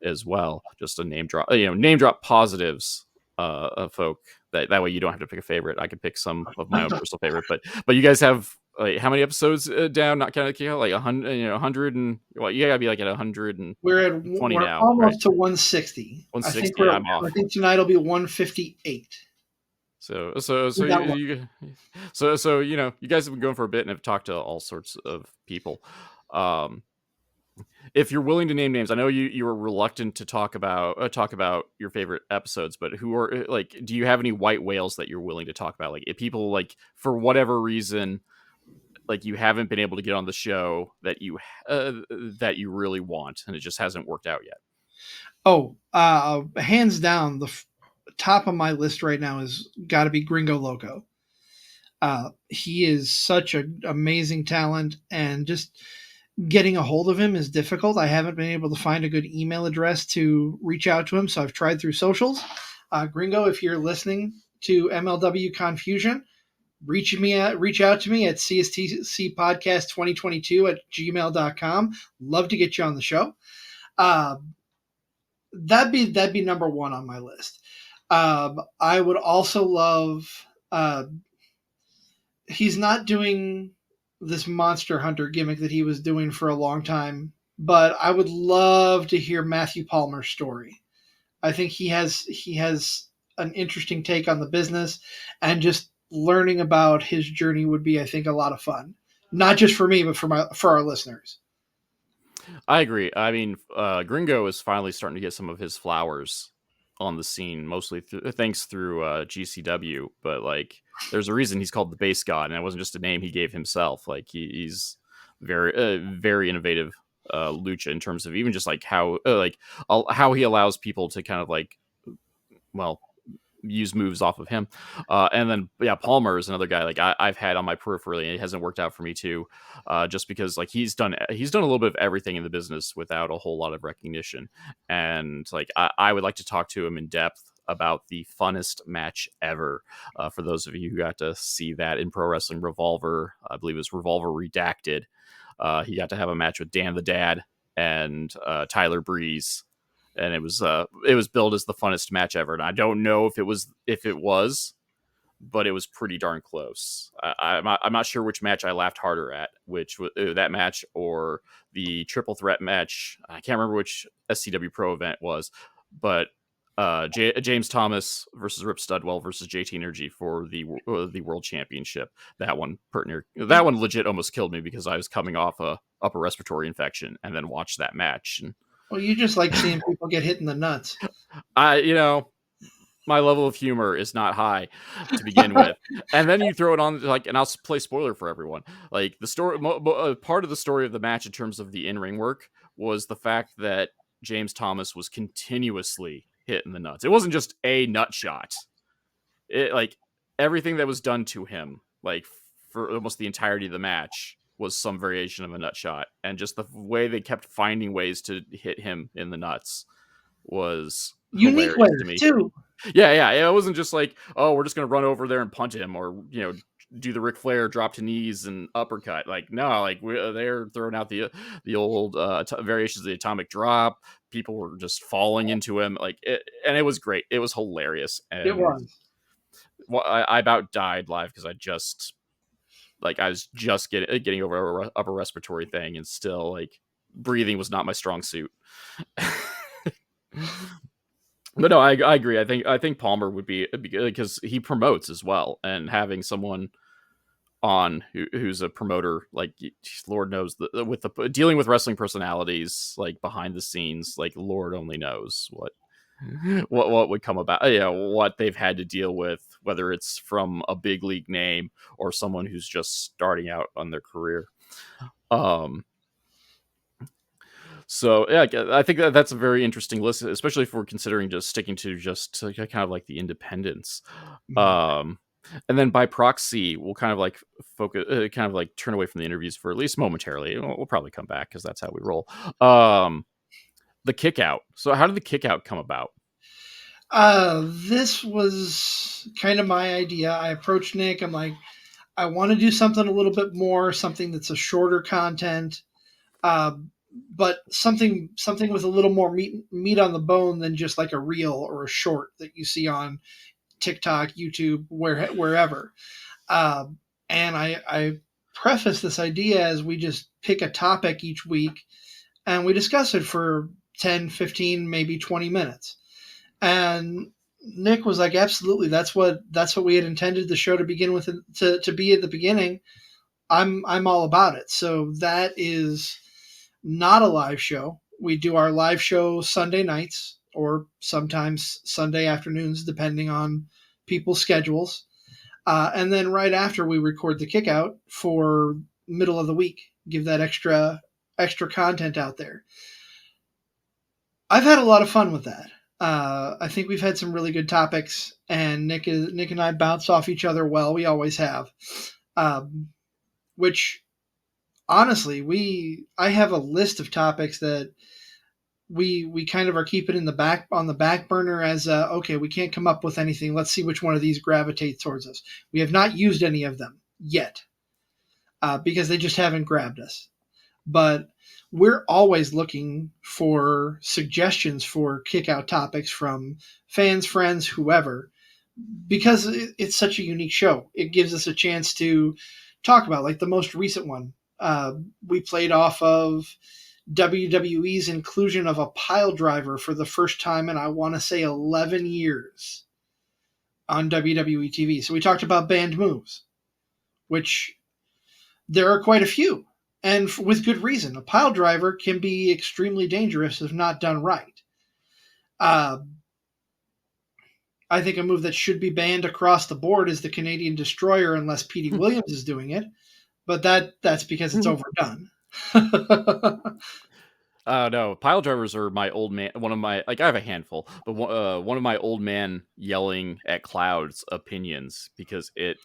as well. Just a name drop, name drop positives of folk. That way you don't have to pick a favorite. I could pick some of my own personal favorite, but you guys have like how many episodes down? Not kind of like 100, 100 and well, you gotta be like at 120 We're now, right? almost to 160. I think 160. I'm I off. think tonight will be 158. So We got one. you guys have been going for a bit and have talked to all sorts of people. Um, if you're willing to name names, I know you were reluctant to talk about your favorite episodes, but who are like, do you have any white whales that you're willing to talk about? Like, if people like for whatever reason, like you haven't been able to get on the show that you really want, and it just hasn't worked out yet. Oh, hands down, the top of my list right now is got to be Gringo Loco. He is such an amazing talent, and just getting a hold of him is difficult. I haven't been able to find a good email address to reach out to him, so I've tried through socials. Gringo, if you're listening to MLW Confusion, reach out to me at cstcpodcast2022 @gmail.com. Love to get you on the show. Uh, that'd be number one on my list. I would also love. He's not doing this Monster Hunter gimmick that he was doing for a long time, but I would love to hear Matthew Palmer's story. I think he has an interesting take on the business, and just learning about his journey would be, I think, a lot of fun. not just for me, but for our listeners. I agree. I mean, Gringo is finally starting to get some of his flowers on the scene, mostly thanks through GCW. But like, there's a reason he's called the Base God, and it wasn't just a name he gave himself. Like, he's very innovative lucha in terms of even just like how he allows people to kind of like, well, use moves off of him. And then yeah, Palmer is another guy like I've had on my periphery, and it hasn't worked out for me too, just because like he's done a little bit of everything in the business without a whole lot of recognition. And like I would like to talk to him in depth about the funnest match ever. For those of you who got to see that in Pro Wrestling Revolver, I believe it was Revolver Redacted. He got to have a match with Dan the Dad and Tyler Breeze, and it was billed as the funnest match ever. And I don't know if it was, but it was pretty darn close. I'm not sure which match I laughed harder at, which that match or the triple threat match. I can't remember which SCW Pro event was, but James Thomas versus Rip Studwell versus JT Energy for the World Championship. That one legit almost killed me because I was coming off a upper respiratory infection and then watched that match. And Well, you just like seeing people get hit in the nuts. My level of humor is not high to begin with, and then you throw it on like, and I'll play spoiler for everyone. Like the story, part of the story of the match in terms of the in-ring work was the fact that James Thomas was continuously hit in the nuts. It wasn't just a nut shot. It like everything that was done to him, like for almost the entirety of the match, was some variation of a nut shot, and just the way they kept finding ways to hit him in the nuts was Unique hilarious ways to me. too. Yeah. It wasn't just like, oh, we're just gonna run over there and punch him, or do the Ric Flair drop to knees and uppercut. Like no, like they're throwing out the old variations of the atomic drop. People were just falling into him, and it was great. It was hilarious, It and was. I about died live because I was just getting over a upper respiratory thing, and still like breathing was not my strong suit. But no, I agree. I think Palmer would be good because he promotes as well, and having someone on who's a promoter, like Lord knows with the dealing with wrestling personalities like behind the scenes, like Lord only knows what would come about. What they've had to deal with, whether it's from a big league name or someone who's just starting out on their career. So yeah, I think that's a very interesting list, especially if we're considering just sticking to just kind of like the independents. Um, and then by proxy, we'll kind of like focus, kind of like turn away from the interviews for at least momentarily. We'll probably come back because that's how we roll. The kick out. So how did the kick out come about? This was kind of my idea. I approached Nick. I'm like, I want to do something a little bit more, something that's a shorter content, uh, but something with a little more meat on the bone than just like a reel or a short that you see on TikTok, YouTube, wherever. Uh, and I preface this idea as we just pick a topic each week and we discuss it for 10, 15, maybe 20 minutes. And Nick was like, absolutely, that's what we had intended the show to begin with, to be at the beginning. I'm all about it. So that is not a live show. We do our live show Sunday nights or sometimes Sunday afternoons, depending on people's schedules. And then right after we record the kickout for middle of the week, give that extra content out there. I've had a lot of fun with that. I think we've had some really good topics, and Nick and I bounce off each other well. We always have. Which honestly, I have a list of topics that we kind of are keeping on the back burner as okay, we can't come up with anything. Let's see which one of these gravitates towards us. We have not used any of them yet because they just haven't grabbed us. But we're always looking for suggestions for kick out topics from fans, friends, whoever, because it's such a unique show. It gives us a chance to talk about, like the most recent one. We played off of WWE's inclusion of a pile driver for the first time in, I want to say, 11 years on WWE TV. So we talked about banned moves, which There are quite a few, and with good reason. A pile driver can be extremely dangerous if not done right. Uh, I think a move that should be banned across the board is the Canadian Destroyer, unless Petey Williams is doing it. But that's because it's overdone. No, pile drivers are my old man. One of my I have a handful, but one of my old man yelling at clouds opinions because it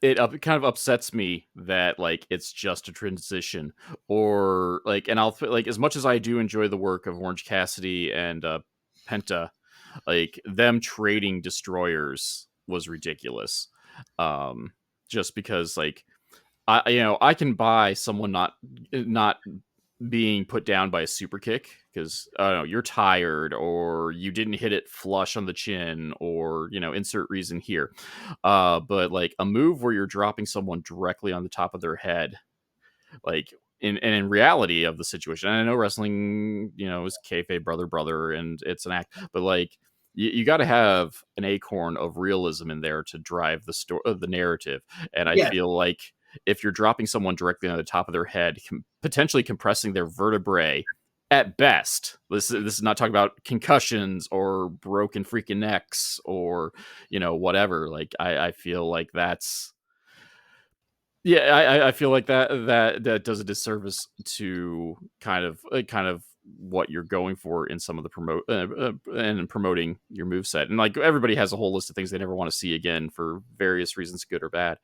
kind of upsets me that it's just a transition or and as much as I do enjoy the work of Orange Cassidy and Penta, them trading destroyers was ridiculous. Um, just because I can buy someone not being put down by a super kick because I don't know, you're tired or you didn't hit it flush on the chin or insert reason here. But a move where you're dropping someone directly on the top of their head, like in reality of the situation. And I know wrestling, is kayfabe brother, and it's an act, but you got to have an acorn of realism in there to drive the story, the narrative. And I Yeah, feel like if you're dropping someone directly on the top of their head, potentially compressing their vertebrae at best. This is not talking about concussions or broken freaking necks or whatever. I feel like that's yeah, I feel like that does a disservice to kind of what you're going for in some of the and promoting your move set. And everybody has a whole list of things they never want to see again for various reasons, good or bad.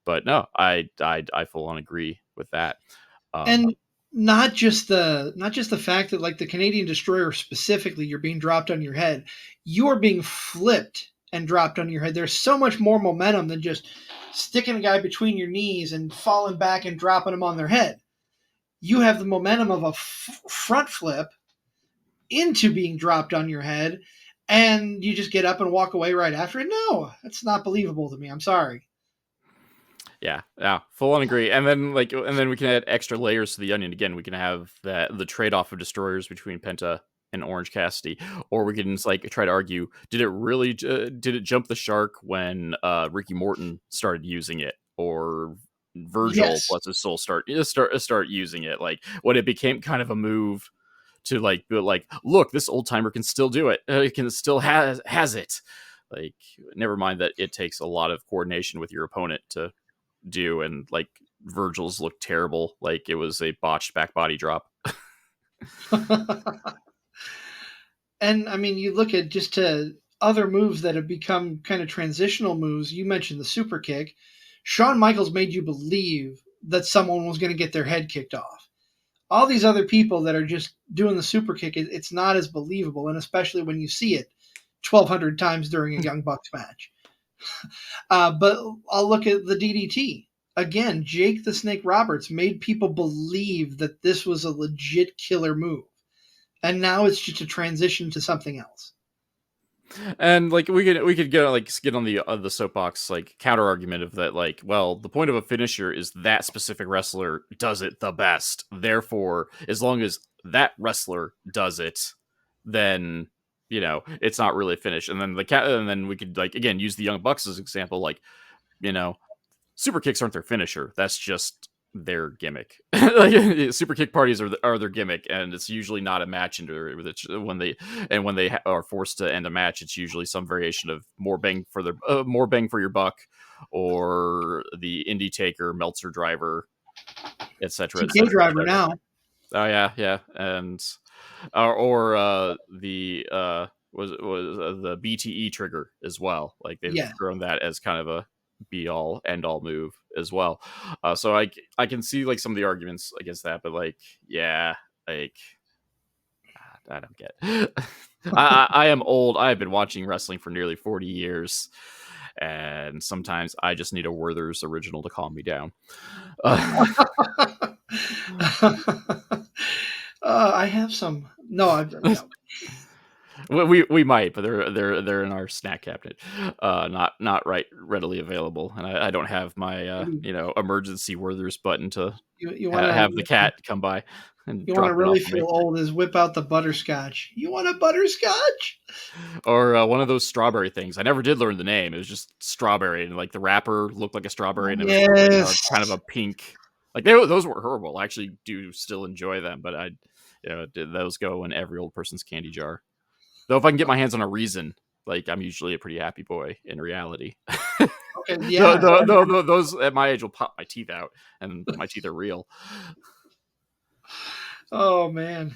But no, I full on agree with that. Um, and not just the fact that like the Canadian Destroyer specifically, you're being dropped on your head. You are being flipped and dropped on your head. There's so much more momentum than just sticking a guy between your knees and falling back and dropping him on their head. You have the momentum of a front flip into being dropped on your head, and you just get up and walk away right after it. No, that's not believable to me. I'm sorry. yeah, full on agree. And then we can add extra layers to the onion. Again, we can have the trade off of destroyers between Penta and Orange Cassidy, or we can try to argue: did it really did it jump the shark when Ricky Morton started using it, or Virgil, Yes. bless his soul, start using it? When it became kind of a move to look, this old timer can still do it. It can still has it. Never mind that it takes a lot of coordination with your opponent to do, and Virgil's looked terrible, like it was a botched back body drop. And I mean, you look at just to other moves that have become kind of transitional moves. You mentioned the super kick. Shawn Michaels made you believe that someone was going to get their head kicked off. All these other people that are just doing the super kick, it's not as believable, and especially when you see it 1,200 times during a Young Bucks match. But I'll look at the DDT. Again, Jake the Snake Roberts made people believe that this was a legit killer move. And now it's just a transition to something else. And we could get on the soapbox counter argument of that, well, the point of a finisher is that specific wrestler does it the best, therefore as long as that wrestler does it, then it's not really a finish. And then we could again use the Young Bucks as example. You know super kicks aren't their finisher. That's just their gimmick. Super kick parties are their gimmick, and it's usually not a match. When they are forced to end a match, it's usually some variation of more bang for your buck, or the indie taker, Meltzer driver, etc., TK etc., driver etc. now. Oh yeah, and or the was the BTE trigger as well. They've Yeah. thrown that as kind of a be all end all move as well. So I can see some of the arguments against that, but yeah, like I don't get. I am old. I have been watching wrestling for nearly 40 years, and sometimes I just need a Werther's original to calm me down. I have some. No, no. We might, but they're in our snack cabinet, not readily available, and I don't have my emergency Werther's button to You want to have the cat come by and you want to drop it off really for me, feel old is whip out the butterscotch. You want a butterscotch? or one of those strawberry things. I never did learn the name. It was just strawberry, and like the wrapper looked like a strawberry, and it was like Yes. kind of a pink. Like those were horrible. I actually do still enjoy them, but those go in every old person's candy jar. Though if I can get my hands on a Reason, like I'm usually a pretty happy boy in reality. Okay, yeah. Those at my age will pop my teeth out, and my teeth are real. Oh man.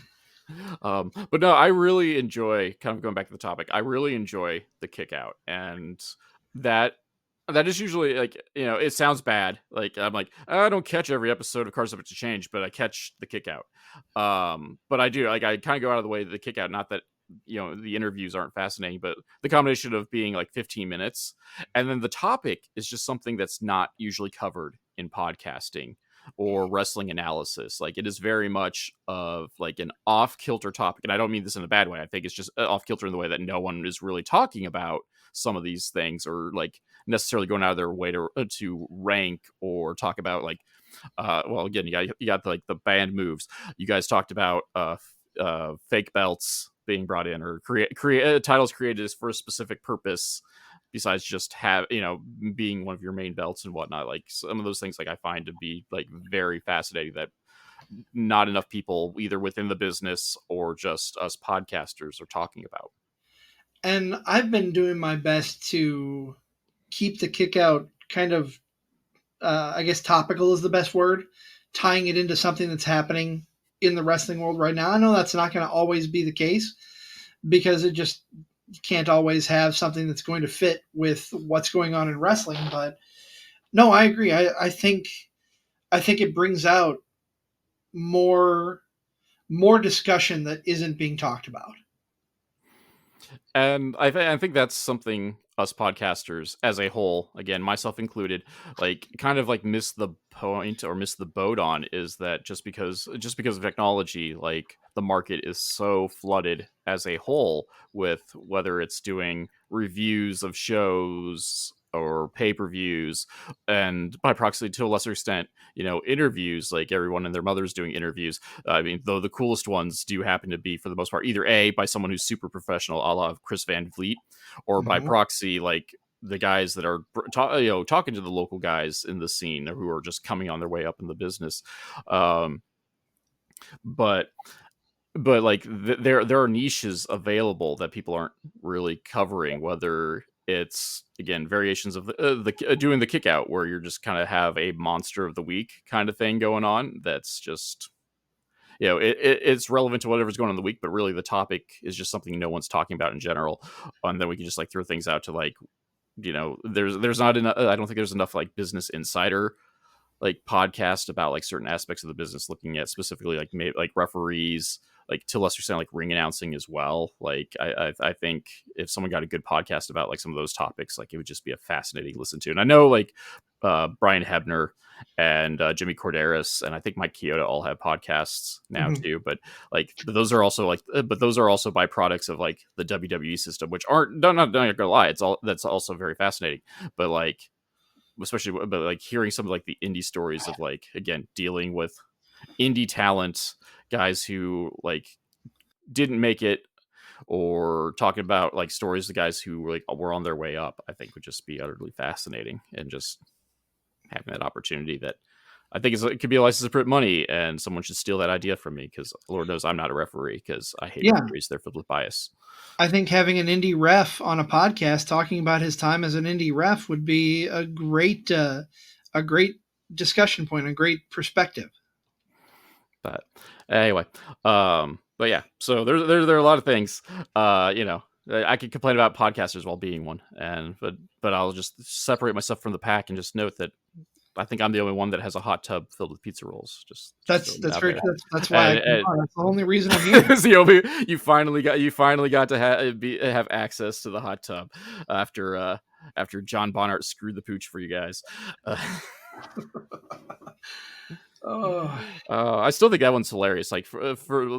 But no, I really enjoy, kind of going back to the topic, I really enjoy the kick out, and that that is usually like, it sounds bad. Like I'm like, I don't catch every episode of Cars Up to Change, but I catch the kick out. But I do, like, I kind of go out of the way to the kick out. Not that the interviews aren't fascinating, but the combination of being like 15 minutes, and then the topic is just something that's not usually covered in podcasting or wrestling analysis. Like, it is very much of like an off kilter topic, and I don't mean this in a bad way. I think it's just off kilter in the way that no one is really talking about some of these things, or like necessarily going out of their way to rank or talk about, like, well, again, you got like the band moves. You guys talked about fake belts being brought in, or create titles created for a specific purpose besides just being one of your main belts and whatnot. Like, some of those things, like, I find to be like very fascinating, that not enough people either within the business or just us podcasters are talking about. And I've been doing my best to keep the kick out kind of, I guess topical is the best word, tying it into something that's happening in the wrestling world right now. I know that's not going to always be the case, because you can't always have something that's going to fit with what's going on in wrestling. But no, I agree. I think it brings out more discussion that isn't being talked about. And I think that's something us podcasters as a whole, again, myself included, like, kind of like miss the point or miss the boat on, is that just because of technology, like, the market is so flooded as a whole, with whether it's doing reviews of shows or pay-per-views, and by proxy, to a lesser extent, interviews. Like, everyone and their mother's doing interviews. I mean, though the coolest ones do happen to be, for the most part, either A, by someone who's super professional, a la Chris Van Vliet, or by proxy, like the guys that are talking to the local guys in the scene who are just coming on their way up in the business. But like, there are niches available that people aren't really covering, whether it's, again, variations of doing the kick out, where you're just kind of have a monster of the week kind of thing going on, that's just, it's relevant to whatever's going on in the week, but really the topic is just something no one's talking about in general. And then we can just like throw things out to, like, there's not enough. I don't think there's enough like Business Insider like podcast about like certain aspects of the business, looking at specifically like maybe like referees, like to a lesser extent like ring announcing as well. Like, I think if someone got a good podcast about like some of those topics, like, it would just be a fascinating listen to. And I know, like, Brian Hebner and Jimmy Corderas and I think Mike Chioda all have podcasts now too. But like, those are also byproducts of like the WWE system, which aren't, not gonna lie, that's also very fascinating. But like, especially, but like hearing some of like the indie stories of, like, again, dealing with indie talent, guys who like didn't make it, or talking about like stories of guys who like were on their way up, I think would just be utterly fascinating. And just having that opportunity, that I think it could be a license to print money, and someone should steal that idea from me, because Lord knows I'm not a referee, because I hate referees. They're filled with bias. I think having an indie ref on a podcast talking about his time as an indie ref would be a great discussion point, a great perspective. But anyway, but yeah, so there are a lot of things, I could complain about podcasters while being one, but I'll just separate myself from the pack and just note that I think I'm the only one that has a hot tub filled with pizza rolls. That's very true. That's why that's the only reason I'm here. You finally got to have access to the hot tub after John Bonnart screwed the pooch for you guys. Oh, I still think that one's hilarious. Like for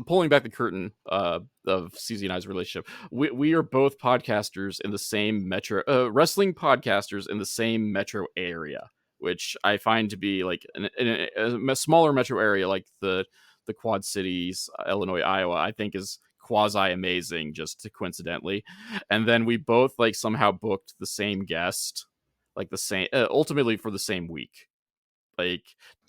pulling back the curtain of CZ and I's relationship, we are both podcasters in the same metro, wrestling podcasters in the same metro area, which I find to be like in a smaller metro area like the Quad Cities, Illinois, Iowa. I think is quasi amazing, just coincidentally. And then we both like somehow booked the same guest, like the same, ultimately for the same week, like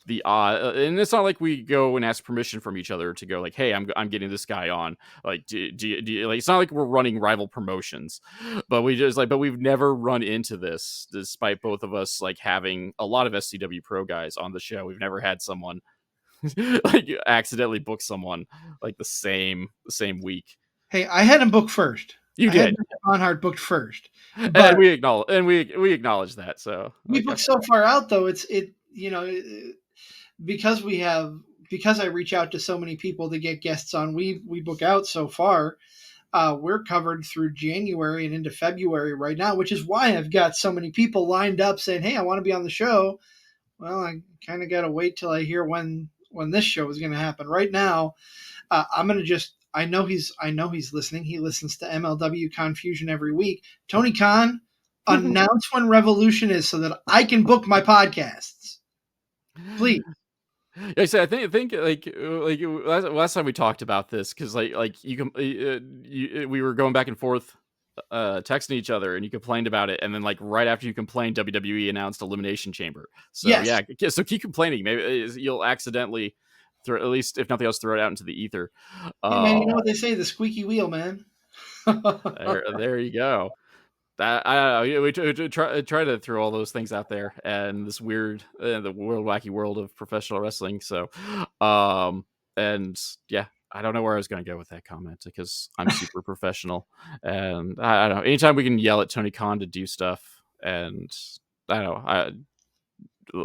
the and it's not like we go and ask permission from each other to go like, hey, I'm getting this guy on, like like, it's not like we're running rival promotions, but we just like, but we've never run into this despite both of us like having a lot of SCW Pro guys on the show. We've never had someone like accidentally book someone like the same week. hey, I had him booked first. You I had did, Mr. Bonhart booked first, and but we acknowledge that. So we like, booked so far out though. Because we have because I reach out to so many people to get guests on. We book out so far. We're covered through January and into February right now, which is why I've got so many people lined up saying, "Hey, I want to be on the show." Well, I kind of got to wait till I hear when this show is going to happen. Right now, I'm going to just. I know he's listening. He listens to MLW Confusion every week. Tony Khan, announce when Revolution is so that I can book my podcasts, please. like I said, I think like last time we talked about this because like you can we were going back and forth texting each other and you complained about it, and then like right after you complained, WWE announced Elimination Chamber. So Yes. yeah, so keep complaining. Maybe you'll accidentally throw, at least if nothing else, throw it out into the ether. Hey man, you Uh, know what they say, the squeaky wheel, man. there you go. That I don't know. We try to throw all those things out there, and this weird, the world wacky world of professional wrestling. So, and yeah, I don't know where I was going to go with that comment because I'm super professional, and I don't know. Anytime we can yell at Tony Khan to do stuff, and I don't know,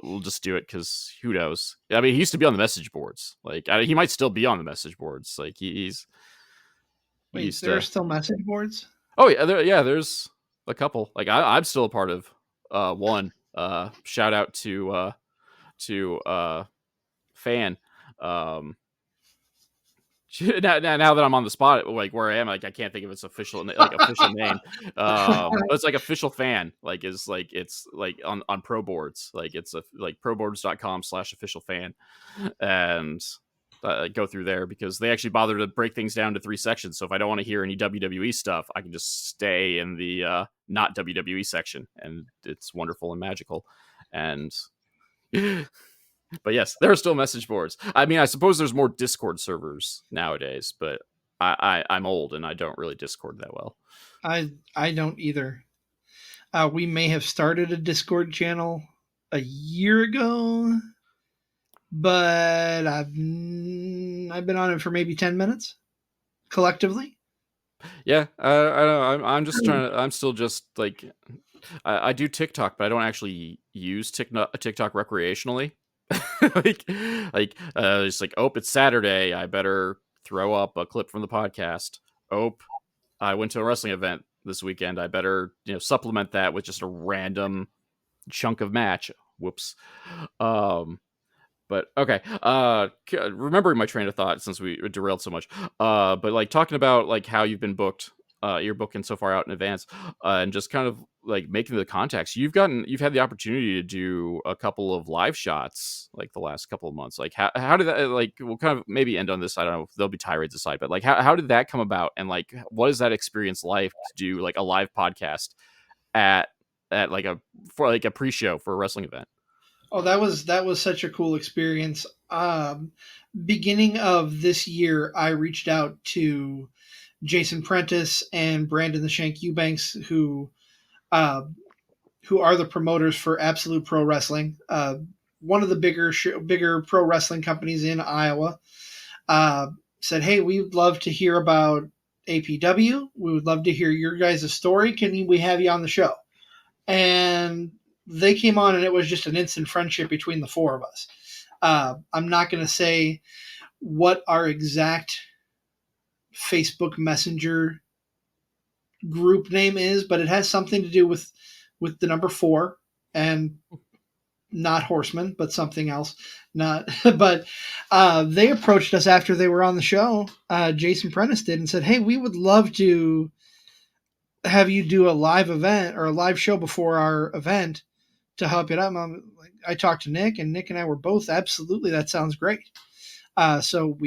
we'll just do it because who knows? I mean, he used to be on the message boards. Like he might still be on the message boards. Like he Wait, used there are to. still message boards? Oh yeah, there's a couple. Like I'm still a part of one. Shout out to fan. Um now that I'm on the spot, like where I am, like I can't think of its official name. But it's like official fan, like is like it's like on pro boards, like it's a like proboards.com/official fan, and go through there because they actually bother to break things down to 3 sections. So if I don't want to hear any WWE stuff, I can just stay in the not WWE section, and it's wonderful and magical. And but yes, there are still message boards. I mean, I suppose there's more Discord servers nowadays, but I'm old and I don't really Discord that well. I don't either. We may have started a Discord channel a year ago, but I've been on it for maybe 10 minutes collectively. Yeah, I don't know. I'm just trying to. I'm still just like I do TikTok, but I don't actually use TikTok recreationally. like it's like, oh, it's Saturday. I better throw up a clip from the podcast. Oh, I went to a wrestling event this weekend. I better supplement that with just a random chunk of match. Whoops. Um, but okay. Remembering my train of thought since we derailed so much. But like talking about like how you've been booked, you're booking so far out in advance, and just kind of like making the contacts. You've had the opportunity to do a couple of live shots like the last couple of months. Like how did that, like, we'll kind of maybe end on this. I don't know if there'll be tirades aside, but like how did that come about? And like, what is that experience like to do like a live podcast at like a for like a pre-show for a wrestling event? Oh, that was such a cool experience. Beginning of this year, I reached out to Jason Prentice and Brandon the Shank Eubanks, uh, who are the promoters for Absolute Pro Wrestling, one of the bigger pro wrestling companies in Iowa. Uh, Said, hey, we'd love to hear about APW. We would love to hear your guys' story. Can we have you on the show? And they came on, and it was just an instant friendship between the four of us. I'm not going to say what our exact Facebook Messenger group name is, but it has something to do with the number 4. And not Horseman, but something else. Not, but they approached us after they were on the show. Jason Prentice did and said, "Hey, we would love to have you do a live event or a live show before our event to help it up." I talked to Nick, and Nick and I were both absolutely. That sounds great. So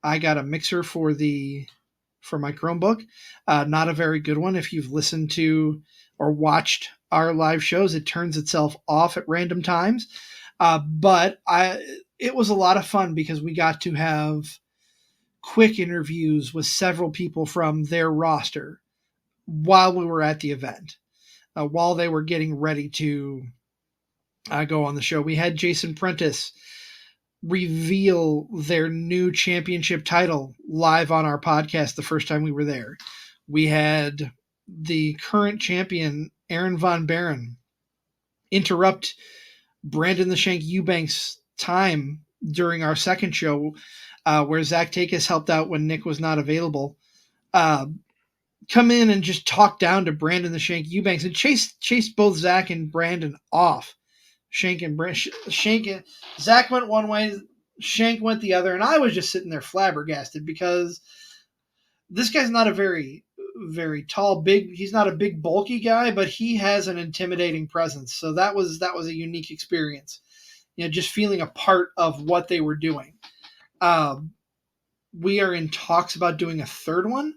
I got a mixer for my Chromebook. Not a very good one. If you've listened to or watched our live shows, it turns itself off at random times. But it was a lot of fun because we got to have quick interviews with several people from their roster while we were at the event, while they were getting ready to go on the show. We had Jason Prentice reveal their new championship title live on our podcast the first time we were there. We had the current champion, Aaron Von Baron, interrupt Brandon the Shank Eubanks' time during our second show, where Zach Takis helped out when Nick was not available. Come in and just talk down to Brandon the Shank Eubanks and chase both Zach and Brandon off. Zach went one way, Shank went the other, and I was just sitting there flabbergasted because this guy's not a very, very tall, big. He's not a big, bulky guy, but he has an intimidating presence. So that was a unique experience. Just feeling a part of what they were doing. We are in talks about doing a third one,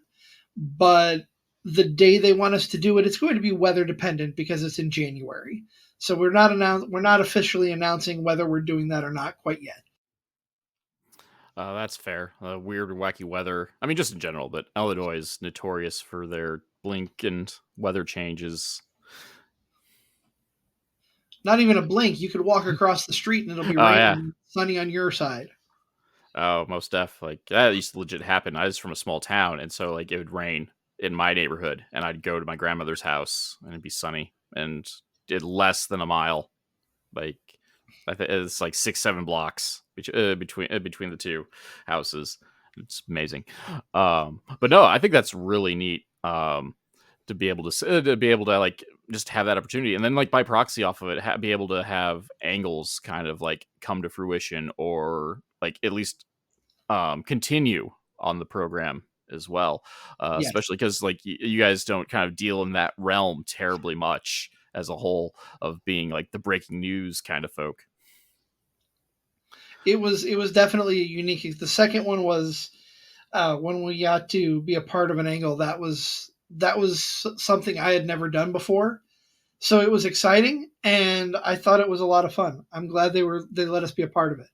but the day they want us to do it, it's going to be weather dependent because it's in January. So we're not officially announcing whether we're doing that or not quite yet. That's fair. Weird and wacky weather. I mean, just in general, but Illinois is notorious for their blink and weather changes. Not even a blink. You could walk across the street and it'll be raining, sunny on your side. Oh, most def. Like that used to legit happen. I was from a small town, and so like it would rain in my neighborhood, and I'd go to my grandmother's house, and it'd be sunny, and did less than a mile. Like I think it's like 6-7 blocks between the two houses. It's amazing. But no, I think that's really neat. To be able to like just have that opportunity, and then like by proxy off of it, be able to have angles kind of like come to fruition, or like at least continue on the program as well. Yes. Especially because like you guys don't kind of deal in that realm terribly much as a whole of being like the breaking news kind of folk. It was definitely unique. The second one was when we got to be a part of an angle that was something I had never done before. So it was exciting, and I thought it was a lot of fun. I'm glad they let us be a part of it.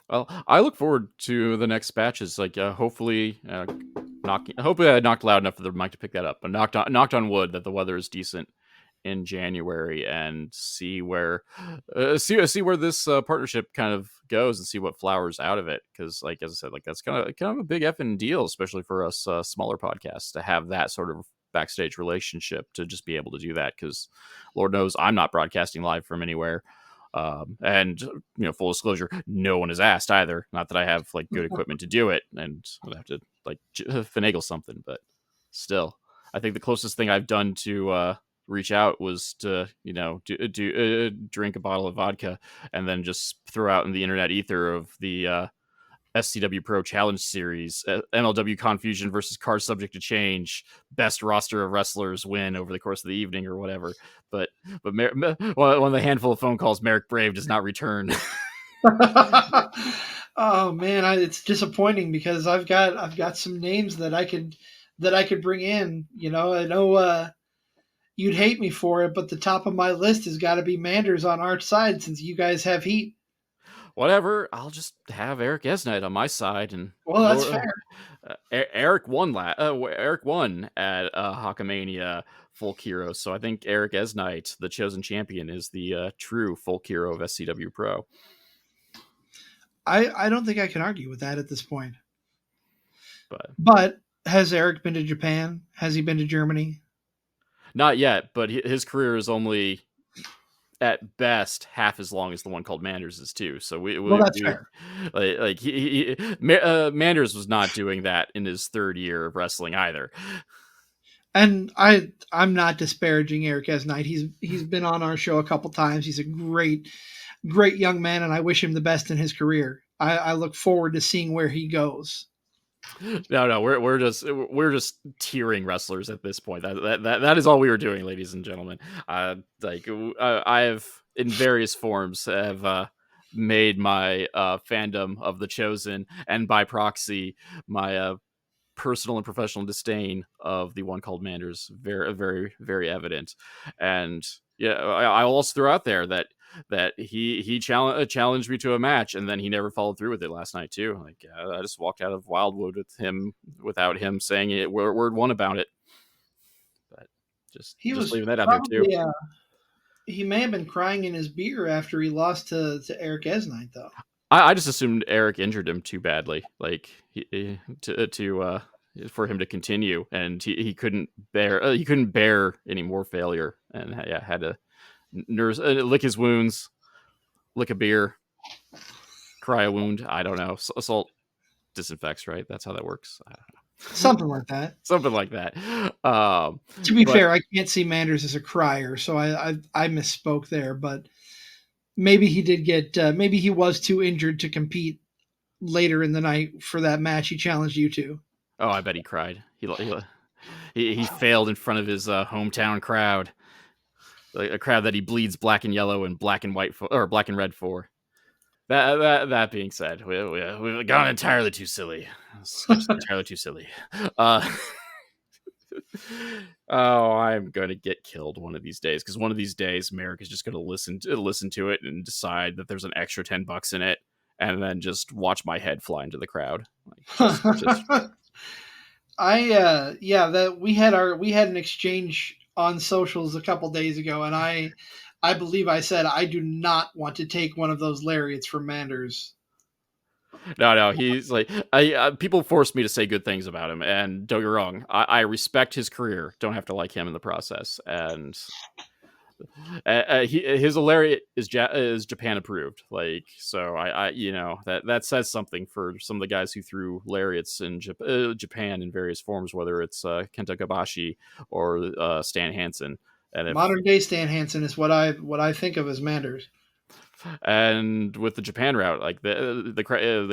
Well, I look forward to the next batches. Like, hopefully I knocked loud enough for the mic to pick that up, but knocked on wood that the weather is decent in January, and see where this partnership kind of goes, and see what flowers out of it. Because, like, as I said, like that's kind of a big effing deal, especially for us smaller podcasts, to have that sort of backstage relationship, to just be able to do that. Because Lord knows I'm not broadcasting live from anywhere. And full disclosure, no one has asked either. Not that I have like good equipment to do it, and I'd have to like finagle something. But still, I think the closest thing I've done to reach out was to drink a bottle of vodka and then just throw out in the internet ether of the SCW Pro Challenge Series, MLW Confusion versus Card Subject to Change, best roster of wrestlers win over the course of the evening or whatever. But one of the handful of phone calls, Merrick Brave does not return. Oh man, it's disappointing because I've got some names that I could bring in. I know you'd hate me for it, but the top of my list has got to be Manders on our side since you guys have heat. Whatever, I'll just have Eric Esnight on my side, and well, that's fair. Eric won at Hawkamania Folk Hero, so I think Eric Esnight, the chosen champion, is the true Folk Hero of SCW Pro. I don't think I can argue with that at this point. But has Eric been to Japan? Has he been to Germany? Not yet, but his career is only at best half as long as the one called Manders is too. So that's fair. Like Manders was not doing that in his third year of wrestling either. And I'm not disparaging Eric as Knight. He's been on our show a couple times. He's a great young man, and I wish him the best in his career. I look forward to seeing where he goes. No, we're just tearing wrestlers at this point. That is all we were doing, ladies and gentlemen. I have in various forms have made my fandom of the Chosen, and by proxy my personal and professional disdain of the one called Manders very very very evident. And yeah, I also threw out there that he challenged me to a match, and then he never followed through with it last night too. Like I just walked out of Wildwood with him without him saying it word one about it. But He just was leaving that out there too. probably he may have been crying in his beer after he lost to Eric Esnight, though. I just assumed Eric injured him too badly, like for him to continue, and he couldn't bear any more failure, and yeah, had to nurse, lick his wounds, lick a beer, cry a wound. I don't know. Salt disinfects, right? That's how that works. I don't know. Something like that. Something like that. To be fair, I can't see Manders as a crier, so I misspoke there. But maybe he did get maybe he was too injured to compete later in the night for that match he challenged you to. Oh, I bet he cried. He failed in front of his hometown crowd, like a crowd that he bleeds black and yellow and black and white or black and red for. That being said, we've gone entirely too silly. Entirely too silly. Oh, I'm gonna get killed one of these days, because one of these days Merrick is just gonna listen to it and decide that there's an extra $10 in it, and then just watch my head fly into the crowd. That we had an exchange on socials a couple days ago, and I believe I said I do not want to take one of those lariats from Manders. No, he's like people force me to say good things about him, and don't get me wrong, I respect his career. Don't have to like him in the process, and his lariat is Japan approved. Like, so I that says something for some of the guys who threw lariats in Japan in various forms, whether it's Kenta Kobashi or Stan Hansen. And modern day Stan Hansen is what I think of as Manders. And with the Japan route, like the crowd,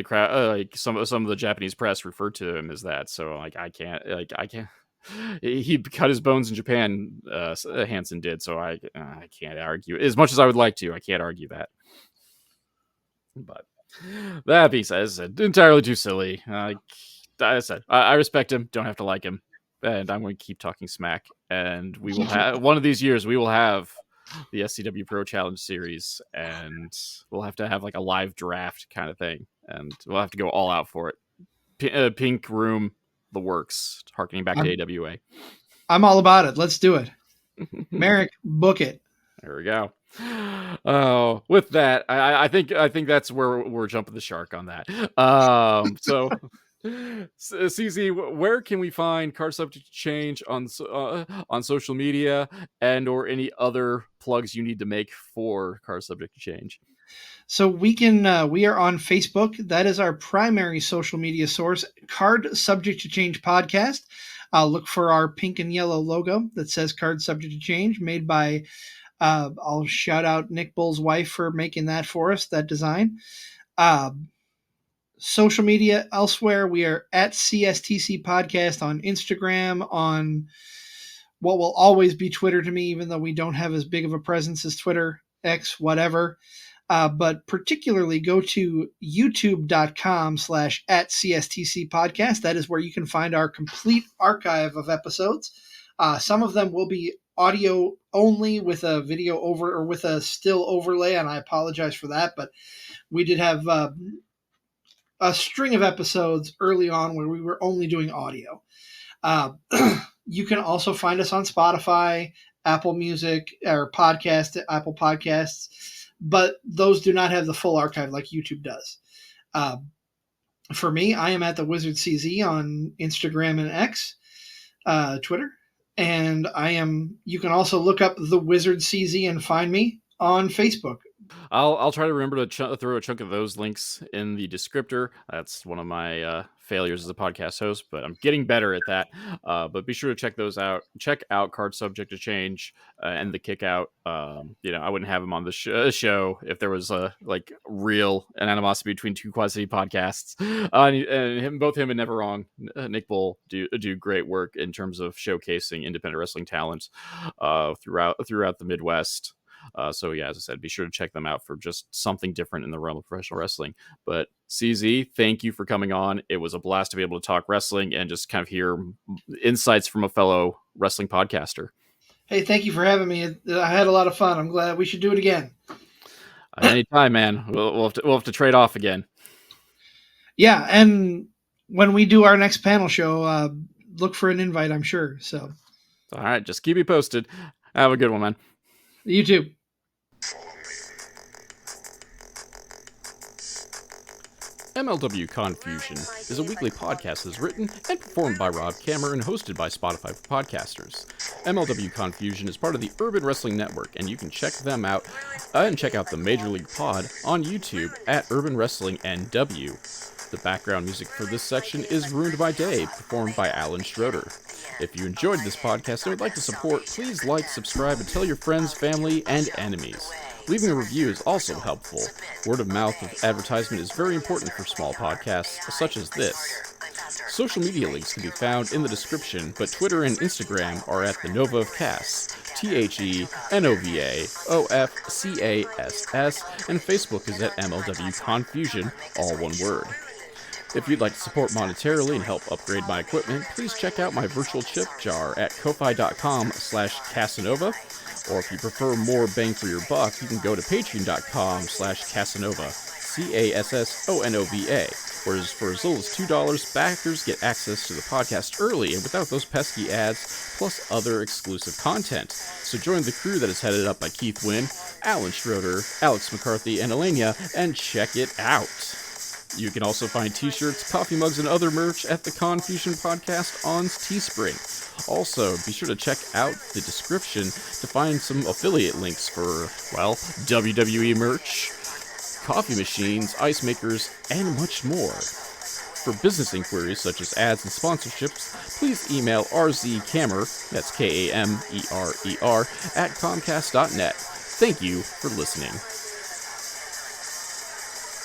like some of the Japanese press referred to him as that. So I can't. He cut his bones in Japan. Hansen did, so I can't argue as much as I would like to. I can't argue that. But that being said, entirely too silly. I said I respect him. Don't have to like him, and I'm going to keep talking smack. And we will have one of these years. We will have the SCW Pro Challenge Series, and we'll have to have like a live draft kind of thing, and we'll have to go all out for it. Pink Room, the works, harkening back to AWA. I'm all about it. Let's do it. Merrick, book it. There we go. Oh, with that, I think that's where we're jumping the shark on that. So CZ, where can we find Card Subject to Change on social media, and or any other plugs you need to make for Card Subject to Change? So we are on Facebook. That is our primary social media source. Card Subject to Change podcast. Look for our pink and yellow logo that says Card Subject to Change, made by. I'll shout out Nick Bull's wife for making that for us, that design. Social media elsewhere, we are at CSTC Podcast on Instagram, on what will always be Twitter to me, even though we don't have as big of a presence as Twitter, X, whatever. But particularly go to youtube.com/@CSTC Podcast. That is where you can find our complete archive of episodes. Some of them will be audio only with a video over or with a still overlay, and I apologize for that, but we did have a string of episodes early on where we were only doing audio. You can also find us on Spotify, Apple Music, or Apple Podcasts, but those do not have the full archive like YouTube does. For me, I am at the Wizard CZ on Instagram and X, Twitter, and you can also look up the Wizard CZ and find me on Facebook. I'll try to remember to throw a chunk of those links in the descriptor. That's one of my failures as a podcast host, but I'm getting better at that. But be sure to check those out. Check out Card Subject to Change and the Kick Out. I wouldn't have him on the show if there was like real an animosity between two Quad City podcasts. And both him and Never Wrong, Nick Bull do great work in terms of showcasing independent wrestling talent throughout the Midwest. So yeah, as I said, be sure to check them out for just something different in the realm of professional wrestling. But CZ, thank you for coming on. It was a blast to be able to talk wrestling and just kind of hear insights from a fellow wrestling podcaster. Hey, thank you for having me. I had a lot of fun. I'm glad we should do it again. Anytime, man. We'll have to trade off again. Yeah, and when we do our next panel show, look for an invite, I'm sure. So, all right, just keep me posted. Have a good one, man. You too. MLW Confusion is a weekly podcast that is written and performed by Rob Kammer and hosted by Spotify for podcasters. MLW Confusion is part of the Urban Wrestling Network, and you can check them out and check out the Major League Pod on YouTube at Urban Wrestling NW. The background music for this section is Ruined by Day, performed by Alan Schroeder. If you enjoyed this podcast and would like to support, please like, subscribe, and tell your friends, family, and enemies. Leaving a review is also helpful. Word of mouth advertisement is very important for small podcasts such as this. Social media links can be found in the description, but Twitter and Instagram are at the Nova of Cass, TheNovaofCass, and Facebook is at MLW Confusion, all one word. If you'd like to support monetarily and help upgrade my equipment, please check out my virtual chip jar at ko-fi.com/Casanova. Or if you prefer more bang for your buck, you can go to patreon.com/Casanova, CASSONOVA, where for as little as $2, backers get access to the podcast early and without those pesky ads, plus other exclusive content. So join the crew that is headed up by Keith Wynn, Alan Schroeder, Alex McCarthy, and Elenia, and check it out. You can also find t-shirts, coffee mugs, and other merch at the Confusion Podcast on Teespring. Also, be sure to check out the description to find some affiliate links for, well, WWE merch, coffee machines, ice makers, and much more. For business inquiries such as ads and sponsorships, please email rzkammer, that's Kamerer, at comcast.net. Thank you for listening.